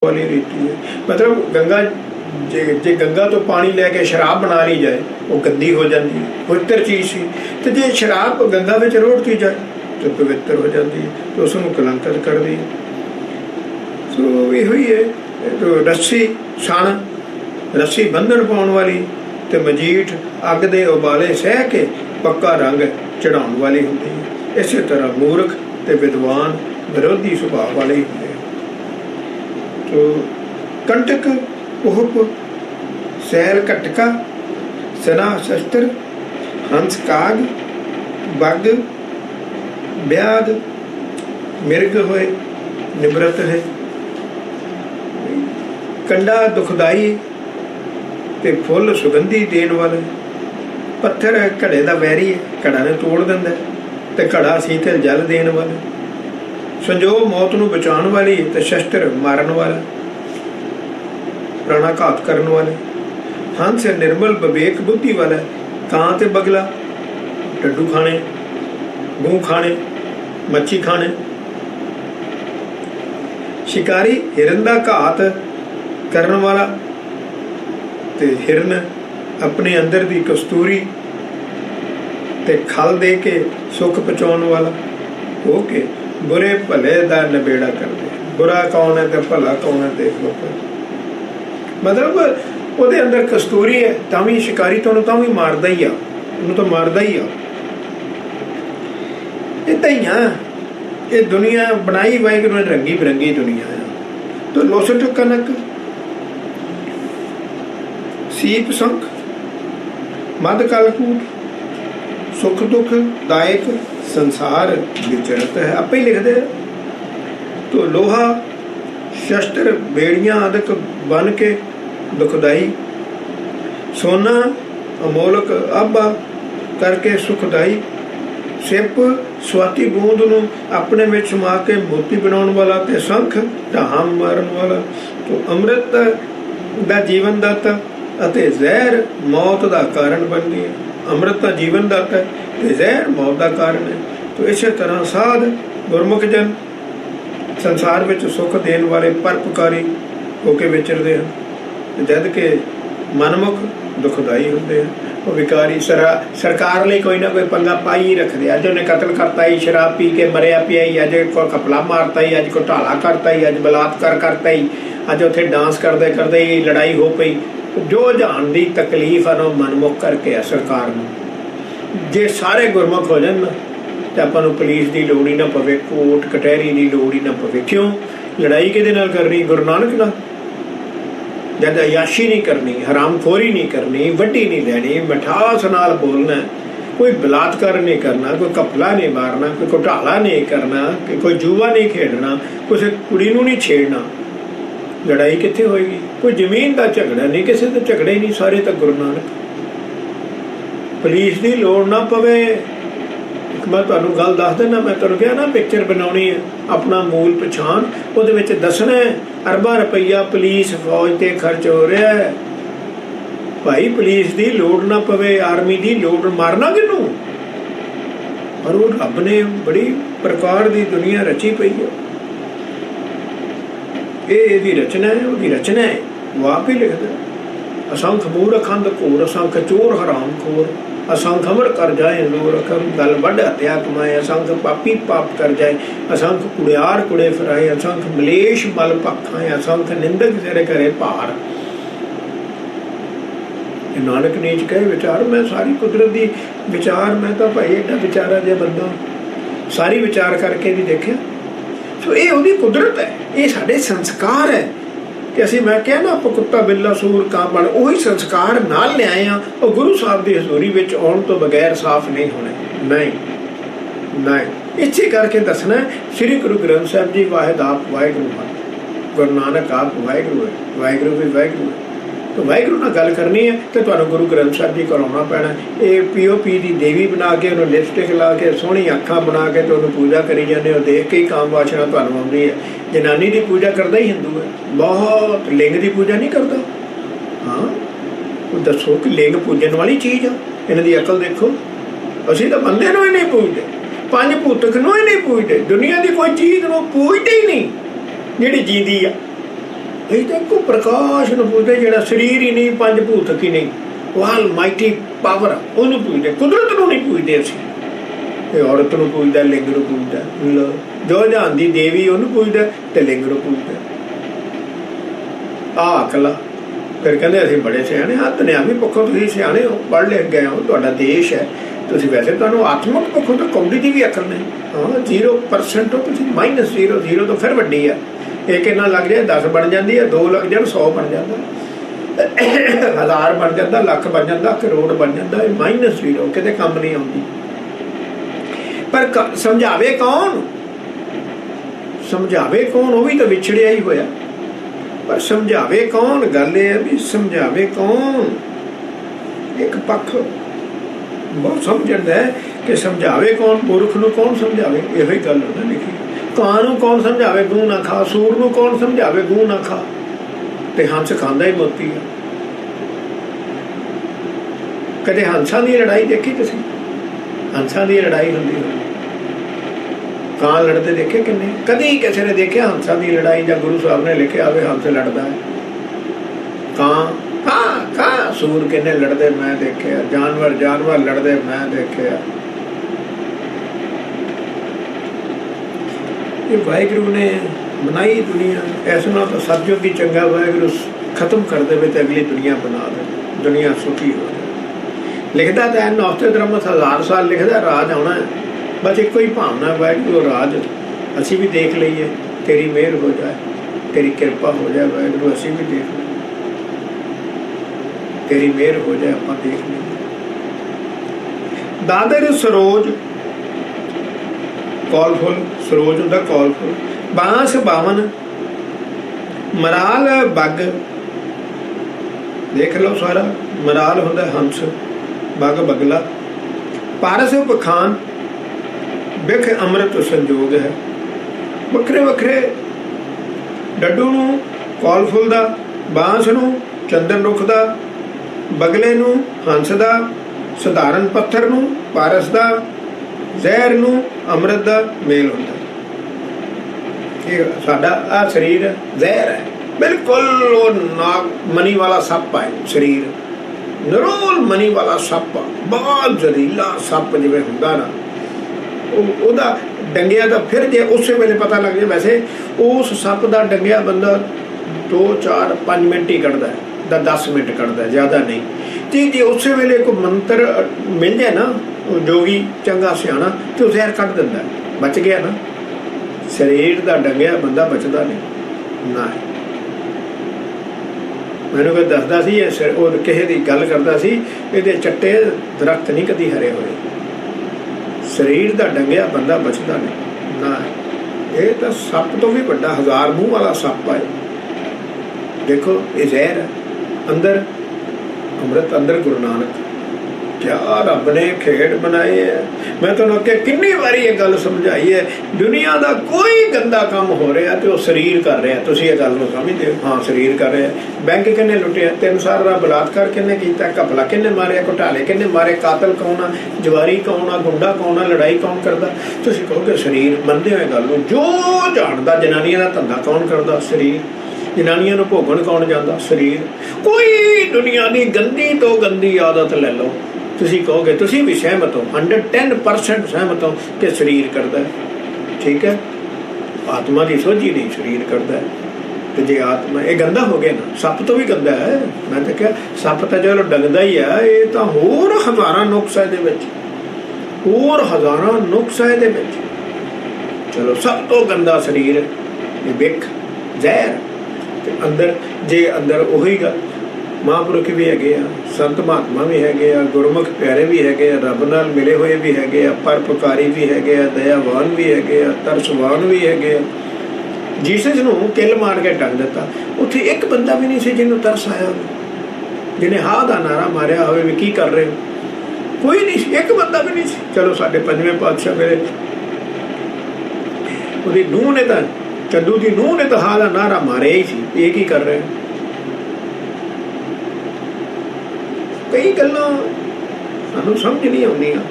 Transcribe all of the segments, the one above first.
वाली रीति है। मतलब गंगा जे गंगा तो पानी लैके शराब बना ली जाए वो गंदी हो जाती है, पवित्र चीज़ सी। तो जे शराब गंगा में रोड़ती जाए तो पवित्र हो जाती है, तो उसको कलंकित कर दी। तो यो ही है। तो रस्सी सण रस्सी बंधन पाने वाली, तो मजीठ अग दे उबाले सह के पक्का रंग चढ़ाने वाली होती है। इस तरह मूर्ख ते विद्वान विरोधी सुभाव वाले होंगे। तो कंटक उहप सैल कटका सना शस्त्र हंस काग बग ब्याद मिर्ग होए निवृत है। कंडा दुखदाई ते फुल सुगंधी देन वाले। पत्थर घड़े का वैरी है, घड़ा ने तोड़ दिंदा ते घड़ा शीतल जल देन वाले। संजोग मौत नूं बचाने वाली ते शस्त्र मारन वाला, प्राणाघात करने वाले। हंस निर्मल विवेक बुद्धि वाला, कां ते बगला डड्डू खाने, गूं खाने, मच्छी खाने। शिकारी हिरन का घात करने वाला, ते हिरन अपने अंदर दी कस्तूरी ते खल दे के सुख पहुँचाने वाला हो के बुरे भले का नबेड़ा कर दे। बुरा कौन है तो भला कौन है देख लो। मतलब वो अंदर कस्तूरी है तां शिकारी तो मारदा ही आ, तो मारदा ही आ। इदा ही आ ये दुनिया बनाई वाहिगुरू ने, रंगी बिरंगी दुनिया है। तो लोसट कनक सीप संख मद कलकूट सुख दुख दायक संसार विचरत है। आपे ही लिखते हैं। तो लोहा शस्त्र बेड़ियां आदि बन के दुखदाई, सोना अमोलक आबा करके सुखदाई। सिप स्वाति बूंद नूं अपने में समा के मोती बनाने वाला, ते संख ढाम मारन वाला। तो अमृत दा जीवन दाता अते जहर मौत का कारण बन गई। अमृत का जीवन दाता है, जहर मौत का कारण है। तो इस तरह साध गुरमुख जन संसार में सुख देने वाले परोपकारी होके विचरते हैं, जद के मनमुख दुखदाई होंगे हैं। वो विकारी सरकार लिए कोई ना कोई पंगा पाई ही रखते। अज उन्हें कतल करता ही, शराब पी के मरिया पिया ही, अज को कपला मारता ही, अज को ढाला करता ही, अज बलात्कार करता ही, अज उत्थे डांस करते करते ही लड़ाई हो पई। जो जहान की तकलीफ है ना मनमुख करके है सरकार में। जे सारे गुरमुख हो जाए ना तो आपां नूं पुलिस की लोड़ ही ना पवे, कोर्ट कटहरी की लोड़ ही ना पवे। क्यों लड़ाई किहदे नाल करनी? गुरु नानक नाल। जद अयाशी नहीं करनी, हरामखोरी नहीं करनी, वड्डी नहीं लैनी, मिठास नाल बोलना, कोई बलात्कार नहीं करना, कोई कपला नहीं मारना, कोई घोटाला नहीं करना, कोई जुआ नहीं खेडना, किसी कुड़ी नूं नहीं छेड़ना। लड़ाई कित्थे होएगी? कोई जमीन का झगड़ा नहीं, किसी तो झगड़े ही नहीं, सारे तो गुरु नानक। पुलिस की लोड़ ना पवे। मैं तुहानूं गल दस देना, मैं तुहानूं कहा ना पिक्चर बनाउणी है, अपना मूल पछाण उहदे विच दसना है। अरबां रुपया पुलिस फौज ते खर्च हो रहा है। भाई पुलिस की लोड़ ना पवे, आर्मी की लोड़, मारना किनूं? पर वो रब ने बड़ी प्रकार की दुनिया रची पई है। ये रचना है, वो रचना है, वो आप ही लिखता। असंख मूर्ख अंध घोर, असंख चोर हराम खोर, असंख अमर कर जाए लोर, गल वड हत्या कमाए, असंख पापी पाप कर जाए, असंख कुड़ियार कुड़े फिराए, असंख मलेश मल भखाए, असंख निंदक सिर करे भार। नानक नीच कहे विचार, मैं सारी कुदरत की विचार, मैं तो भाई एडा विचारा जो बंदा सारी विचार करके भी देखिया। सो ये उहदी कुदरत है, ये साडे संस्कार है कि असीं, मैं क्या ना आप कुत्ता बिल्ला सूर कां बण, उही संस्कार नाल लिआए आ। और गुरु साहब की हजूरी विच आउण तो बगैर साफ नहीं होने, नहीं नहीं। इसे करके दसना श्री गुरु ग्रंथ साहब जी वाहिद आप वाहिगुरू है, गुरु नानक आप वाहिगुरू है, वाहिगुरू भी वाहिगुरू है। तो वाहिगुरू नाल गल करनी है तो तुहानूं गुरु ग्रंथ साहब जी कोल आउणा पैना। ये POP की देवी बना के, उन्होंने लिपस्टिक ला के, सोहनी अखां बना के तो उन्होंने पूजा करी जाते हो, देख के ही काम वासना तुहानूं आउंदी है। जनानी की पूजा करता ही हिंदू है, बहुत लिंग की पूजा नहीं करता। हाँ दसो कि लिंग पूजन वाली चीज़ आ? इन्हां दी अकल देखो। असीं तो बंदे नूं ही नहीं पूजते, पंज भूतक नूं ही नहीं पूजते, दुनिया की कोई चीज़ नूं पूजते ही नहीं जिहड़ी जींदी आ। ਅਸੀਂ ਤਾਂ ਇੱਕੋ ਪ੍ਰਕਾਸ਼ ਨੂੰ ਪੁੱਜਦੇ, ਜਿਹੜਾ ਸਰੀਰ ਹੀ ਨਹੀਂ, ਪੰਜ ਭੂਤਕ ਹੀ ਨਹੀਂ, ਉਹ ਆਲਮਾਈਟੀ ਪਾਵਰ, ਉਹਨੂੰ ਪੁੱਜਦੇ, ਕੁਦਰਤ ਨੂੰ ਨਹੀਂ ਪੁੱਜਦੇ ਅਸੀਂ। ਇਹ ਔਰਤ ਨੂੰ ਪੁੱਜਦਾ, ਲਿੰਗ ਨੂੰ ਪੁੱਜਦਾ, ਜੋ ਜਹਾਨ ਦੀ ਦੇਵੀ ਉਹਨੂੰ ਪੁੱਜਦਾ ਤੇ ਲਿੰਗ ਨੂੰ ਪੁੱਜਦਾ। ਆਹ ਅਕਲ। ਫਿਰ ਕਹਿੰਦੇ ਅਸੀਂ ਬੜੇ ਸਿਆਣੇ ਹਾਂ। ਦੁਨਿਆਵੀ ਪੱਖੋਂ ਤੁਸੀਂ ਸਿਆਣੇ ਹੋ, ਪੜ੍ਹ ਲਿਖ ਗਏ ਹੋ, ਤੁਹਾਡਾ ਦੇਸ਼ ਹੈ, ਤੁਸੀਂ ਵੈਸੇ ਤੁਹਾਨੂੰ ਆਤਮਕ ਪੱਖੋਂ ਤਾਂ ਕੌਡੀ ਦੀ ਵੀ ਅਕਲ ਨਹੀਂ। ਹਾਂ 0% ਹੋ ਤੁਸੀਂ, -0, 0 ਤੋਂ ਫਿਰ ਵੱਡੀ ਆ। ਇੱਕ ਇਹਨਾਂ ਲੱਗ ਜਾਏ 10 ਬਣ ਜਾਂਦੀ ਹੈ, 2 ਲੱਗ ਜਾਣ 100 ਬਣ ਜਾਂਦਾ, 1000 ਬਣ ਜਾਂਦਾ, ਲੱਖ ਬਣ ਜਾਂਦਾ, ਕਰੋੜ ਬਣ ਜਾਂਦਾ। ਇਹ -0 ਕਿਤੇ ਕੰਮ ਨਹੀਂ ਆਉਂਦੀ। ਪਰ ਸਮਝਾਵੇ ਕੌਣ? ਸਮਝਾਵੇ ਕੌਣ? ਉਹ ਵੀ ਤਾਂ ਵਿਛੜਿਆ ਹੀ ਹੋਇਆ। ਪਰ ਸਮਝਾਵੇ ਕੌਣ? ਗੱਲ ਇਹ ਹੈ ਵੀ ਸਮਝਾਵੇ ਕੌਣ। ਇੱਕ ਪੱਖ ਬਹੁਤ ਸਮਝਦਾ ਹੈ ਕਿ ਸਮਝਾਵੇ ਕੌਣ, ਪੁਰਖ ਨੂੰ ਕੌਣ ਸਮਝਾਵੇ। ਇਹੋ ਹੀ ਗੱਲ ਉਹਨੇ ਲਿਖੀ। ਕਾਂ ਨੂੰ ਕੌਣ ਸਮਝਾਵੇ ਗੂੰ ਨਾ ਖਾ, ਸੂਰ ਨੂੰ ਕੌਣ ਸਮਝਾਵੇ ਗੂੰ ਨਾ ਖਾ, ਤੇ ਹੰਸ ਖਾਂਦਾ ਹੀ ਮੋਤੀ ਆ। ਕਦੇ ਹੰਸਾਂ ਦੀ ਲੜਾਈ ਦੇਖੀ ਤੁਸੀਂ? ਹੰਸਾਂ ਦੀ ਲੜਾਈ ਹੁੰਦੀ ਹੋਈ, ਕਾਂ ਲੜਦੇ ਦੇਖੇ ਕਿੰਨੇ? ਕਦੀ ਕਿਸੇ ਨੇ ਦੇਖਿਆ ਹੰਸਾਂ ਦੀ ਲੜਾਈ? ਜਾਂ ਗੁਰੂ ਸਾਹਿਬ ਨੇ ਲਿਖਿਆ ਹੋਵੇ ਹੰਸ ਲੜਦਾ ਹੈ? ਕਾਂ ਕਾਂ ਸੂਰ ਕਿੰਨੇ ਲੜਦੇ ਮੈਂ ਦੇਖਿਆ, ਜਾਨਵਰ ਲੜਦੇ ਮੈਂ ਦੇਖਿਆ। ਇਹ ਵਾਹਿਗੁਰੂ ਨੇ ਬਣਾਈ ਦੁਨੀਆ, ਇਸ ਨਾਲ ਤਾਂ ਸਤਿਯੁਗ ਦੀ ਚੰਗਾ ਵਾਹਿਗੁਰੂ ਖਤਮ ਕਰ ਦੇਵੇ ਤੇ ਅਗਲੀ ਦੁਨੀਆ ਬਣਾ ਦੇ, ਦੁਨੀਆ ਸੁਖੀ ਹੋ ਜਾਵੇ। ਲਿਖਦਾ ਤਾਂ ਨੌਸਤੇ ਧਰਮ 1000 ਸਾਲ ਲਿਖਦਾ, ਰਾਜ ਆਉਣਾ ਹੈ। ਬਸ ਇੱਕੋ ਹੀ ਭਾਵਨਾ ਵਾਹਿਗੁਰੂ ਰਾਜ ਅਸੀਂ ਵੀ ਦੇਖ ਲਈਏ, ਤੇਰੀ ਮਿਹਰ ਹੋ ਜਾਏ, ਤੇਰੀ ਕਿਰਪਾ ਹੋ ਜਾਏ ਵਾਹਿਗੁਰੂ, ਅਸੀਂ ਵੀ ਦੇਖ ਲਈਏ, ਤੇਰੀ ਮਿਹਰ ਹੋ ਜਾਏ, ਆਪਾਂ ਦੇਖ ਲਈਏ। ਦਾਦਰ ਸਰੋਜ ਕੌਲ ਫੁੱਲ, ਸਰੋਜ ਹੁੰਦਾ ਕੌਲ ਫੁੱਲ। ਬਾਂਸ ਬਾਵਨ ਮਰਾਲ ਬੱਗ, ਦੇਖ ਲਓ ਸਾਰਾ। ਮਰਾਲ ਹੁੰਦਾ ਹੰਸ, ਬੱਗ ਬਗਲਾ। ਪਾਰਸ ਪਖਾਨ ਬਿਖ ਅੰਮ੍ਰਿਤ ਸੰਜੋਗ ਹੈ। ਵੱਖਰੇ ਵੱਖਰੇ ਡੱਡੂ ਨੂੰ ਕੌਲ ਫੁੱਲ ਦਾ, ਬਾਂਸ ਨੂੰ ਚੰਦਨ ਰੁੱਖ ਦਾ, ਬਗਲੇ ਨੂੰ ਹੰਸ ਦਾ, ਸਧਾਰਨ ਪੱਥਰ ਨੂੰ ਪਾਰਸ ਦਾ, ਜ਼ਹਿਰ ਨੂੰ ਅੰਮ੍ਰਿਤ ਦਾ ਮੇਲ ਹੁੰਦਾ। ਇਹ ਸਾਡਾ ਆਹ ਸਰੀਰ ਜ਼ਹਿਰ ਹੈ, ਬਿਲਕੁਲ ਉਹ ਨਾਗ ਮਨੀ ਵਾਲਾ ਸੱਪ ਹੈ ਸਰੀਰ, ਨਰੋਲ ਮਨੀ ਵਾਲਾ ਸੱਪ, ਬਹੁਤ ਜ਼ਹਿਰੀਲਾ ਸੱਪ ਜਿਵੇਂ ਹੁੰਦਾ ਨਾ, ਉਹਦਾ ਡੰਗਿਆ ਤਾਂ ਫਿਰ ਜੇ ਉਸੇ ਵੇਲੇ ਪਤਾ ਲੱਗ ਜਾਏ। ਵੈਸੇ ਉਸ ਸੱਪ ਦਾ ਡੰਗਿਆ ਬੰਦਾ 2, 4, 5 ਮਿੰਟ ਹੀ ਕੱਢਦਾ ਹੈ, 10 ਮਿੰਟ ਕੱਢਦਾ, ਜ਼ਿਆਦਾ ਨਹੀਂ। ਤੇ ਜੇ ਉਸੇ ਵੇਲੇ ਕੋਈ ਮੰਤਰ ਮਿਲ ਜਾਏ ਨਾ, ਉਹ ਜੋਗੀ ਚੰਗਾ ਸਿਆਣਾ, ਤੇ ਉਹ ਜ਼ਹਿਰ ਕੱਢ ਦਿੰਦਾ, ਬਚ ਗਿਆ ਨਾ। ਸਰੀਰ ਦਾ ਡੰਗਿਆ ਬੰਦਾ ਬਚਦਾ ਨਹੀਂ ਨਾ। ਮੈਨੂੰ ਕੋਈ ਦੱਸਦਾ ਸੀ, ਉਹ ਕਿਸੇ ਦੀ ਗੱਲ ਕਰਦਾ ਸੀ, ਇਹਦੇ ਚੱਟੇ ਦਰਖਤ ਨਹੀਂ ਕਦੀ ਹਰੇ ਹੋਏ। ਸਰੀਰ ਦਾ ਡੰਗਿਆ ਬੰਦਾ ਬਚਦਾ ਨਹੀਂ ਨਾ। ਇਹ ਤਾਂ ਸੱਪ ਤੋਂ ਵੀ ਵੱਡਾ 1000 ਮੂੰਹ ਵਾਲਾ ਸੱਪ ਹੈ। ਦੇਖੋ ਇਹ ਜ਼ਹਿਰ ਹੈ, ਅੰਦਰ ਅੰਮ੍ਰਿਤ, ਅੰਦਰ ਗੁਰੂ ਨਾਨਕ। ਕਿਆ ਰੱਬ ਨੇ ਖੇਡ ਬਣਾਏ ਹੈ। ਮੈਂ ਤੁਹਾਨੂੰ ਅੱਗੇ ਕਿੰਨੀ ਵਾਰੀ ਇਹ ਗੱਲ ਸਮਝਾਈ ਹੈ, ਦੁਨੀਆ ਦਾ ਕੋਈ ਗੰਦਾ ਕੰਮ ਹੋ ਰਿਹਾ ਤੇ ਉਹ ਸਰੀਰ ਕਰ ਰਿਹਾ। ਤੁਸੀਂ ਇਹ ਗੱਲ ਨੂੰ ਸਮਝਦੇ ਹੋ? ਹਾਂ ਸਰੀਰ ਕਰ ਰਿਹਾ। ਬੈਂਕ ਕਿੰਨੇ ਲੁੱਟਿਆ, 3 ਸਾਲ ਦਾ ਬਲਾਤਕਾਰ ਕਿੰਨੇ ਕੀਤਾ, ਘਪਲਾ ਕਿੰਨੇ ਮਾਰਿਆ, ਘੁਟਾਲੇ ਕਿੰਨੇ ਮਾਰੇ, ਕਾਤਲ ਕੌਣ ਆ, ਜਵਾਰੀ ਕੌਣ ਆ, ਗੁੰਡਾ ਕੌਣ ਆ, ਲੜਾਈ ਕੌਣ ਕਰਦਾ? ਤੁਸੀਂ ਕਹੋਗੇ ਸਰੀਰ। ਮੰਨਦੇ ਹੋਏ ਗੱਲ ਨੂੰ? ਜੋ ਜਾਣਦਾ ਜਨਾਨੀਆਂ ਦਾ ਧੰਦਾ ਕੌਣ ਕਰਦਾ? ਸਰੀਰ। ਜਨਾਨੀਆਂ ਨੂੰ ਭੋਗਣ ਕੌਣ ਜਾਂਦਾ? ਸਰੀਰ। ਕੋਈ ਦੁਨੀਆ ਦੀ ਗੰਦੀ ਤੋਂ ਗੰਦੀ ਆਦਤ ਲੈ ਲਓ, ਤੁਸੀਂ ਕਹੋਗੇ, ਤੁਸੀਂ ਵੀ ਸਹਿਮਤ ਹੋ, 110% ਸਹਿਮਤ ਹੋ ਕਿ ਸਰੀਰ ਕਰਦਾ ਹੈ। ਠੀਕ ਹੈ, ਆਤਮਾ ਦੀ ਸੋਝੀ ਨਹੀਂ, ਸਰੀਰ ਕਰਦਾ ਹੈ। ਤੇ ਜੇ ਆਤਮਾ ਇਹ ਗੰਦਾ ਹੋ ਗਿਆ ਨਾ, ਸੱਪ ਤੋਂ ਵੀ ਗੰਦਾ ਹੈ। ਮੈਂ ਤਾਂ ਕਿਹਾ ਸੱਪ ਤਾਂ ਚਲੋ ਡੰਗਦਾ ਹੀ ਆ, ਇਹ ਤਾਂ ਹੋਰ ਹਜ਼ਾਰਾਂ ਨੁਕਸ ਹੈ ਇਹਦੇ ਵਿੱਚ, ਹੋਰ ਹਜ਼ਾਰਾਂ ਨੁਕਸ ਹੈ ਇਹਦੇ ਵਿੱਚ। ਚਲੋ ਸਭ ਤੋਂ ਗੰਦਾ ਸਰੀਰ ਇਹ ਬਿਖ ਜ਼ਹਿਰ। ਤੇ ਅੰਦਰ ਜੇ ਅੰਦਰ ਉਹੀ ਗੱਲ, ਮਹਾਂਪੁਰਖ ਵੀ ਹੈਗੇ ਆ, ਸੰਤ ਮਹਾਤਮਾ ਵੀ ਹੈਗੇ ਆ, ਗੁਰਮੁਖ ਪਿਆਰੇ ਵੀ ਹੈਗੇ ਆ, ਰੱਬ ਨਾਲ ਮਿਲੇ ਹੋਏ ਵੀ ਹੈਗੇ ਆ, ਪਰਉਪਕਾਰੀ ਵੀ ਹੈਗੇ ਆ, ਦਇਆਵਾਨ ਵੀ ਹੈਗੇ ਆ, ਤਰਸਵਾਨ ਵੀ ਹੈਗੇ ਆ। ਜੀਸਸ ਨੂੰ ਕਿੱਲ ਮਾਰ ਕੇ ਟੰਗ ਦਿੱਤਾ, ਉੱਥੇ ਇੱਕ ਬੰਦਾ ਵੀ ਨਹੀਂ ਸੀ ਜਿਹਨੂੰ ਤਰਸ ਆਇਆ ਹੋਵੇ, ਜਿਹਨੇ ਹਾਂ ਦਾ ਨਾਰਾ ਮਾਰਿਆ ਹੋਵੇ ਵੀ ਕੀ ਕਰ ਰਹੇ ਹੋ। ਕੋਈ ਨਹੀਂ ਸੀ, ਇੱਕ ਬੰਦਾ ਵੀ ਨਹੀਂ ਸੀ। ਚਲੋ ਸਾਡੇ 5ਵੇਂ ਪਾਤਸ਼ਾਹ ਵੇਲੇ ਉਹਦੀ ਨੂੰਹ ਨੇ ਤਾਂ, ਚੰਦੂ ਦੀ ਨੂੰਹ ਨੇ ਤਾਂ ਹਾਂ ਦਾ ਨਾਰਾ ਮਾਰਿਆ ਹੀ ਸੀ, ਇਹ ਕੀ ਕਰ ਰਹੇ। ਕਈ ਗੱਲਾਂ ਸਾਨੂੰ ਸਮਝ ਨਹੀਂ ਆਉਂਦੀਆਂ।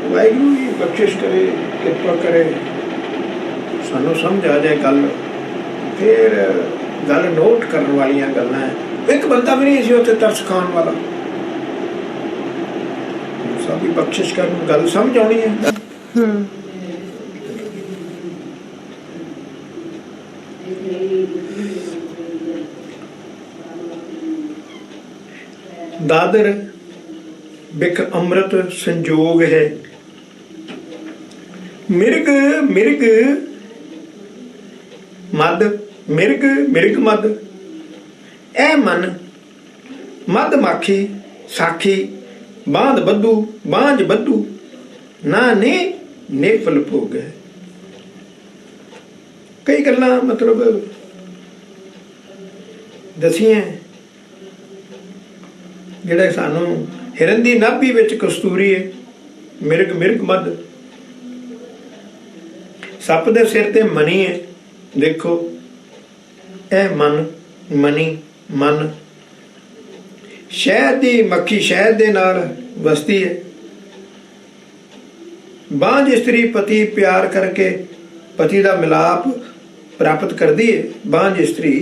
ਵਾਹਿਗੁਰੂ ਜੀ ਬਖਸ਼ਿਸ਼ ਕਰੇ, ਕਿਰਪਾ ਕਰੇ, ਸਾਨੂੰ ਸਮਝ ਆ ਜਾਏ ਗੱਲ, ਫਿਰ गल नोट करने वाली गल्लां है। एक बंदा भी नहीं सी उत्थे तरस खाण वाला। साडी बख्शिश कर, गल समझ आउणी है। दादर बिक अमृत संजोग है, मिर्ग मिर्ग मद, मिर्ग मिर्ग मद, ए मन मद माखी साखी, बांध बद्धू बांझ बद्धू, ना ने नेफल भोग है। कई गल्लां मतलब दसियां जिहड़े सानू हिरन दी नाभि विच कस्तूरी है, मिर्ग मिर्ग मद, सप दे सिर ते मनी है। देखो ए मन मनी मन, शहद दी मक्खी शहद दे नाल वसदी है। बांझ स्त्री पति प्यार करके पति दा मिलाप प्राप्त करदी है। बांझ स्त्री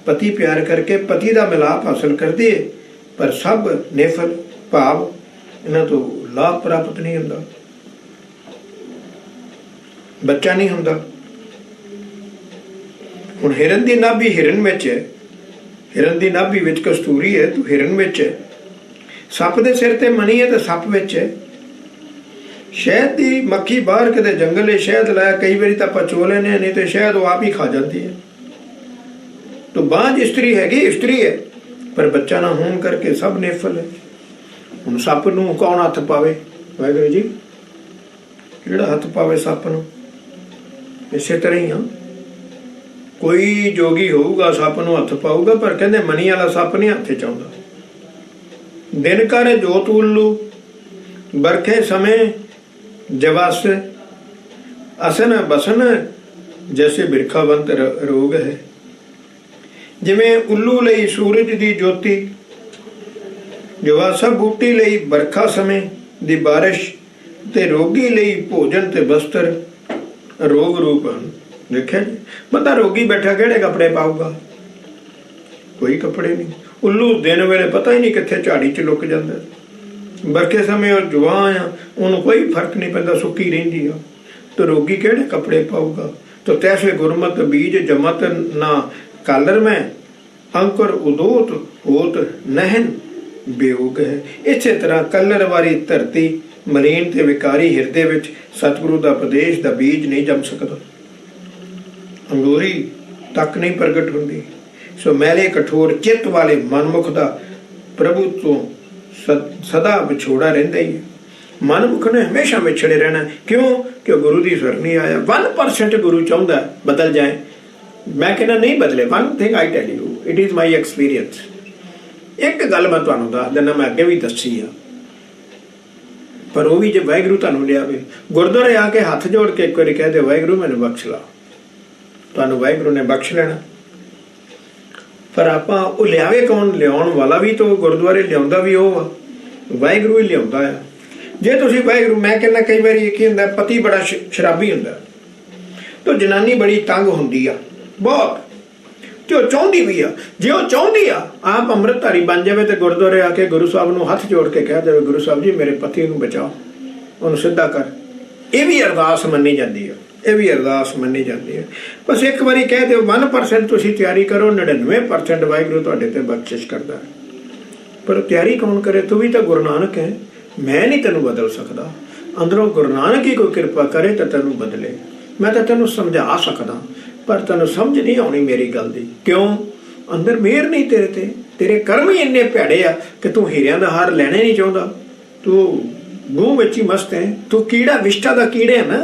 पति प्यार करके पति दा मिलाप हासिल करदी है, पर सब नेफल भाव इन्हां तो लाभ प्राप्त नहीं हुंदा, बच्चा नहीं हुंदा। हुण हिरन दी नाभि हिरन विच है, हिरन दी नाभि विच कस्तूरी है तो हिरन विच है। सप दे सिर ते मनी है तो सप विच है। शहद दी मक्खी बाहर किते जंगल है शहद लाया, कई बारी तां आपां चो लैने, नहीं तो शहद वो आप ही खा जाती है। तो बांझ स्त्री हैगी स्त्री है, पर बच्चा ना होने करके सब नेफल है। हुण सप नूं कौन हथ पावे? वाहिगुरू जी, किहड़ा हथ पावे सप नूं? इसे तरह ही कोई जोगी होऊगा सप नूं हथ पाऊगा, पर कहंदे मनी वाला सप नहीं हथ च आउंदा। दिन कर जोत उल्लू, बरखे समय जवास, असन बसन जैसे बिरखावंत रोग है। जिमें उल्लू लई सूरज दी ज्योति, जवासा बूटी लई बरखा समय दी बारिश, ते रोगी लई भोजन ते बस्तर रोग रूप हैं। देखिया जी, बंदा रोगी बैठा किहड़े कपड़े पाऊगा? कोई कपड़े नहीं। उल्लू दिन वेले पता ही नहीं कित्थे झाड़ी च लुक जांदा, बरखे समय और जवान आ, उन्होंने कोई फर्क नहीं पैंदा, सुक्की रहिंदी आ। तो रोगी किहड़े कपड़े पाऊगा? तो तैसे गुरमत बीज जमत ना कालर में, अंकुर उदोत होत नहन बेयोग है। इसे तरह कलर वाली धरती मलीन ते विकारी हिरदे विच सतगुरु दा उपदेश दा बीज नहीं जम सकदा, अंगूरी तक नहीं प्रगट हुंदी। सो मैले कठोर चित्त वाले मनमुख दा प्रभु तो सदा विछोड़ा रहिंदा ही है। मनमुख ने हमेशा विछड़े रहना। क्यों? कि गुरु की सुर नहीं आया। 1% गुरु चाहता बदल जाए, मैं कहना नहीं बदले। One thing I tell you, it is my experience. एक गल मैं तुहानूं दस दिना, मैं अगे भी दसी आ, पर वो भी जो वाहिगुरू तुहानूं लियावे, गुरुद्वारे आके हथ जोड़ के एक बार कह दे वाहिगुरू मैनूं बख्श ला, तुहानूं वाहिगुरू ने बख्श लेना। पर आपां वो लियावे कौन? लियाउण वाला भी तो गुरुद्वारे लियाउंदा भी वो आ, वाहिगुरू ही लियाउंदा आ। जे तुसीं वाहिगुरू, मैं कहना कई बार की हुंदा, पति बड़ा शराबी हुंदा तो जनानी बड़ी तंग हुंदी आ बहुत, तो चाहती भी आ। जे वो चाहती आ आप अमृतधारी बन जाए तो गुरुद्वारे आके गुरु साहब नूं हथ जोड़ के कह दे गुरु साहब जी मेरे पति नूं बचाओ, उन्हें सीधा कर। ये भी अरदास मन्नी जाती है, ये भी अरदास मन्नी जाती है। बस एक बारी कह दो 1% तुसीं तैयारी करो, 99% वाहिगुरू तुहाडे ते बख्शिश करदा है। पर तैयारी कौन करे? तू भी तो गुरु नानक है, मैं नहीं तेनों बदल सकता। अंदरों गुरु नानक ही कोई कृपा करे तो तेनों बदले। मैं तो तेनों समझा सकदा, पर तेनों समझ नहीं आनी मेरी गल दी। क्यों? अंदर मेहर नहीं तेरे ते, तेरे कर्म ही इन्ने भैड़े आ कि तू हीरियां दा हार लेना नहीं चाहता। तू गूह विच ही मस्त है, तू कीड़ा विष्टा दा कीड़े है ना,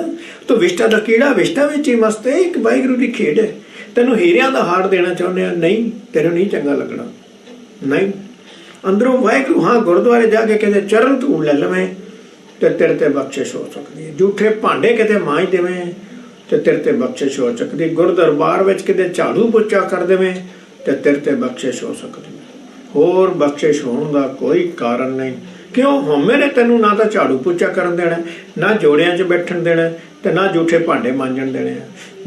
तो विष्टा दा कीड़ा विष्टा विच ही मस्त है। एक वाहिगुरू दी खेड है, तेनों हीरियां दा हार देना चाहुंदे आ, नहीं तेरे नहीं चंगा लगना। नहीं, अंदरों वाहिगुरू हाँ गुरुद्वारे जाके कहते चरण तू ले लवें तो तेरे ते बख्शिश हो सकती है। झूठे भांडे किते मांज देवें तो तेरे ते बख्शिश हो सकती। गुरु दरबार विच किते झाड़ू पोचा कर देवें तो तेरे ते बख्शिश हो सकती। होर बख्शिश होने का कोई कारण नहीं। क्यों? होमे ने तेनों ना तो झाड़ू पोचा करन देना, ना जोड़ियां च बैठन देना, तो ना झूठे भांडे मांजन देने।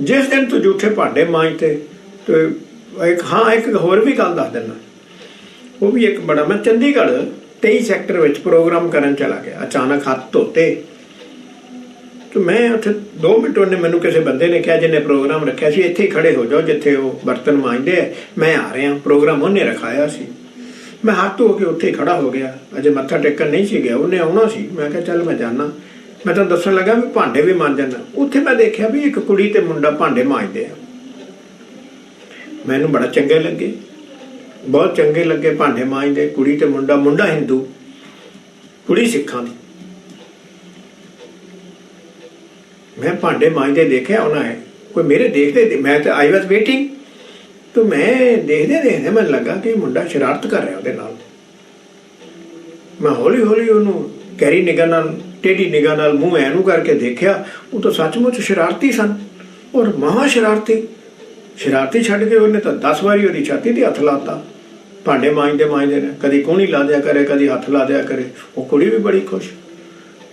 जिस दिन तू झूठे भांडे मांजते तो एक हाँ एक होर भी गल दस देना, वो भी एक बड़ा, मैं चंडीगढ़ 23 सैक्टर में प्रोग्राम करन चला गया, अचानक हाथ धोते तो मैं उत्थे 2 मिनट उन्हें मैनू किसी बंदे ने कहा जिन्हें प्रोग्राम रखा सी, इत्थे खड़े हो जाओ जिथे वो बर्तन मांजते है, मैं आ रहा, प्रोग्राम उन्हें रखाया सी। मैं हाथ धो के उत्थे खड़ा हो गया, अजे मत्था टेकन नहीं सी गया, उन्हें आना सी। मैं कहा चल मैं जाना, मैं तुहानूं दस्सण लगा भी भांडे भी मांजन। उत्थे मैं देखा भी एक कुड़ी ते मुंडा भांडे मांजदे आ, मैनूं बड़ा चंगे लगे, बहुत चंगे लगे। भांडे मांजदे कुड़ी ते मुंडा, मुंडा हिंदू कुड़ी सिखां दी। मैं भांडे मांजदे देखिया उन्हें, कोई मेरे देखते, मैं तो आई वॉज वेटिंग, तो मैं देखदे देखदे मैं लगा कि मुंडा शरारत कर रहा उहदे नाल। मैं हौली हौली उहनूं गहरी निगाह नाल, टेढ़ी निगाह नाल मूँह ऐनू करके देखिया, वो तो सचमुच शरारती सन, और महा शरारती। शरारती छड्ड के उन्हें तो 10 वारी उहदी छाती ते हथ लाता। भांडे मांजदे मांजदे ने कदी कूहनी ला दिया करे, कदी हथ ला दिया करे। वो कुड़ी भी बड़ी खुश।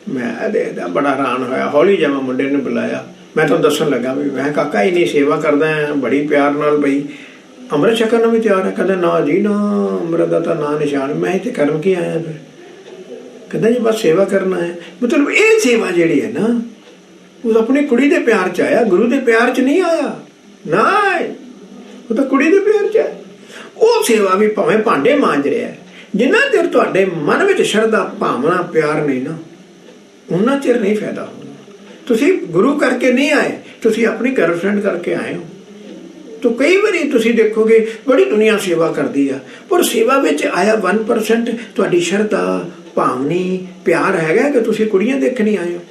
मैं देखदा बड़ा हैरान होया। हौली जिहा मैं मुंडे ने बुलाया, मैं तुहानूं दस्सण लगा भी मैं काका इन्नी सेवा करदा है बड़ी प्यार नाल, बई अमृत छकण नूं भी तैयार है। कहंदा ना जी ना, अमृत दा तां नां निशान। मैं इत्थे करन की आया फिर? कहंदा जी बस सेवा करना है। मतलब ये सेवा जिहड़ी है ना, वो अपनी कुड़ी दे प्यार च आया, गुरु दे प्यार च नहीं आया ना, वो तो कुड़ी दे प्यार च है। वो सेवा भी भावें भांडे मांज रहा है, जिन्ना चिर तुहाडे मन विच शरधा भावना प्यार नहीं ना, उन्ना चिर नहीं फायदा होना। तुसी गुरु करके नहीं आए, तुसी अपनी गर्लफ्रेंड करके आए हो। तो कई बारी तुसी देखोगे बड़ी दुनिया सेवा करती है, पर सेवा विच आया 1% तुहाडी शरधा भावनी प्यार हैगा कि तुसी कुड़ियां देखनी आए हो,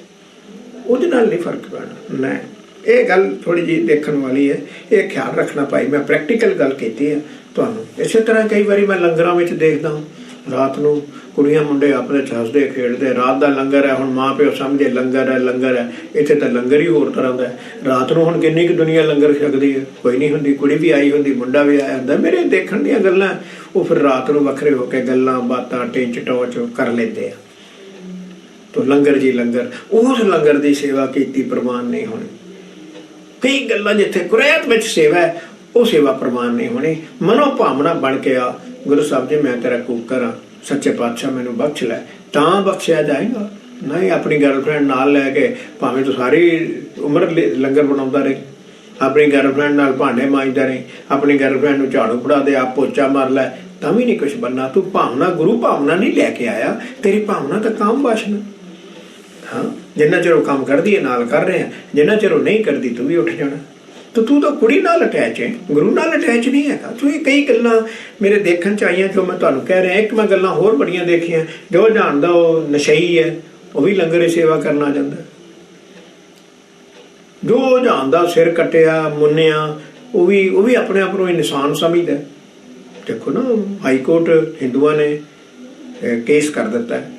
उहदे नाल नहीं फर्क पैना। नहीं, ये गल थोड़ी जी देखने वाली है, ये ख्याल रखना भाई। मैं प्रैक्टिकल गल कीती है तुहानूं। इस तरह कई बारी मैं लंगरां विच देखदा रात नूं कुड़ियां मुंडे आपस च हसदे खेडदे, रात दा लंगर है, हुण माँ प्यो समझे लंगर है लंगर है, इत्थे तां लंगर ही होर तरह दा है। रात नूं हुण किन्नी क दुनिया लंगर छकदी है, कोई नहीं हुंदी, कुड़ी भी आई हुंदी, मुंडा भी आया हुंदा। मेरे देखण दीयां गल्लां वो फिर रात नूं वखरे हो के गल्लां बातां टिंच टोच कर लैंदे आ। तो लंगर जी लंगर, उस लंगर दी सेवा कीती प्रवान नहीं होनी। कई गल्लां जिथे कुरैत विच सेवा है, वो सेवा प्रवान नहीं होनी। मनो भावना बन के आ, गुरु साहब जी मैं तेरा कूकर हाँ, सच्चे पातशाह मैनू बख्श लै, तां बख्शिया जाएगा। नहीं अपनी गर्लफ्रेंड नाल लैके भावें तो सारी उम्र लंगर बनाउंदा रही, अपनी गर्लफ्रेंड नाल भांडे मांजदा रही, अपनी गर्लफ्रेंड नूं झाड़ू फड़ा दे, आप पोचा मार लै, तां भी नहीं कुछ बनना। तू भावना गुरु भावना नहीं लैके आया, तेरी भावना तो काम वाशना। हाँ, जिन्ना चिर वो काम करदी है नाल कर रहे हैं, जिन्ना चिर वो नहीं करदी तू भी उठ जाना। तो तू तो कुड़ी नाल अटैच है, गुरु नाल अटैच नहीं है। तो ये कई गल्लां मेरे देखण च आईयां जो मैं तुहानूं कह रहा। एक मैं गल्लां होर बड़ियां देखियां, जो जानदा वो नशई है वो भी लंगर की सेवा करना चाहता, जो जानदा सिर कट्टिया मुन्निया वो भी अपने आप को इंसान समझदा। देखो ना, हाई कोर्ट हिंदुआं ने केस कर दिता है,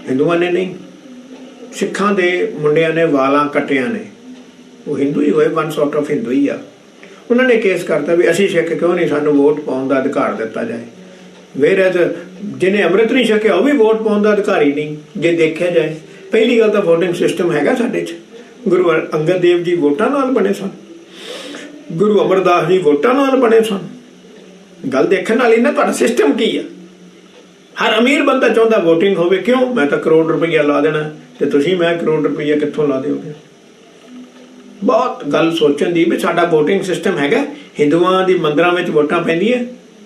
हिंदुआं ने नहीं, सिखां दे मुंडियां ने वालां कट्टिया ने, वो हिंदू ही होए, वन सॉर्ट ऑफ हिंदू ही आ। उन्होंने केस करता भी असी सिख क्यों नहीं, सानू वोट पाउण दा अधिकार दिता जाए। वेरज जिन्हें अमृत नहीं छकिया वो भी वोट पाउण दा अधिकारी नहीं। जे देखा जाए, पहली गल तो वोटिंग सिस्टम हैगा साडे च। गुरु अंगद देव जी वोटां नाल बने सन, गुरु अमरदास जी वोटां नाल बने सन। गल देखण वाली ना, तुहाडा सिस्टम की है। हर अमीर बंदा चाहुंदा वोटिंग होवे, क्यों? मैं तो करोड़ रुपया ला देना, ते तुसीं मैं करोड़ रुपया कित्थों ला दोगे? बहुत गल सोचण दी भी साडा वोटिंग सिस्टम हैगा। हिंदुआं दी मंदिरां विच वोटां पैंदियां,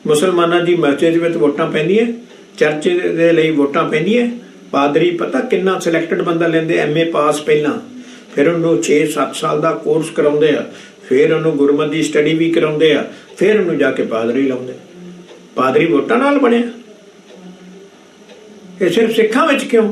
मुसलमानां दी मस्जिद विच वोटां पैंदियां, चर्च दे लई वोटां पैंदियां। पादरी पता किन्ना सिलैक्टड बंदा लैंदे, MA पास पहलां, फिर उन्होंने 6-7 साल का कोर्स कराउंदे आ, फिर उन्होंने गुरमत की स्टडी भी कराउंदे आ, फिर उन्होंने जाके पादरी लाउंदे। पादरी वोटां नाल बणिया। ये सिर्फ सिखां विच क्यों?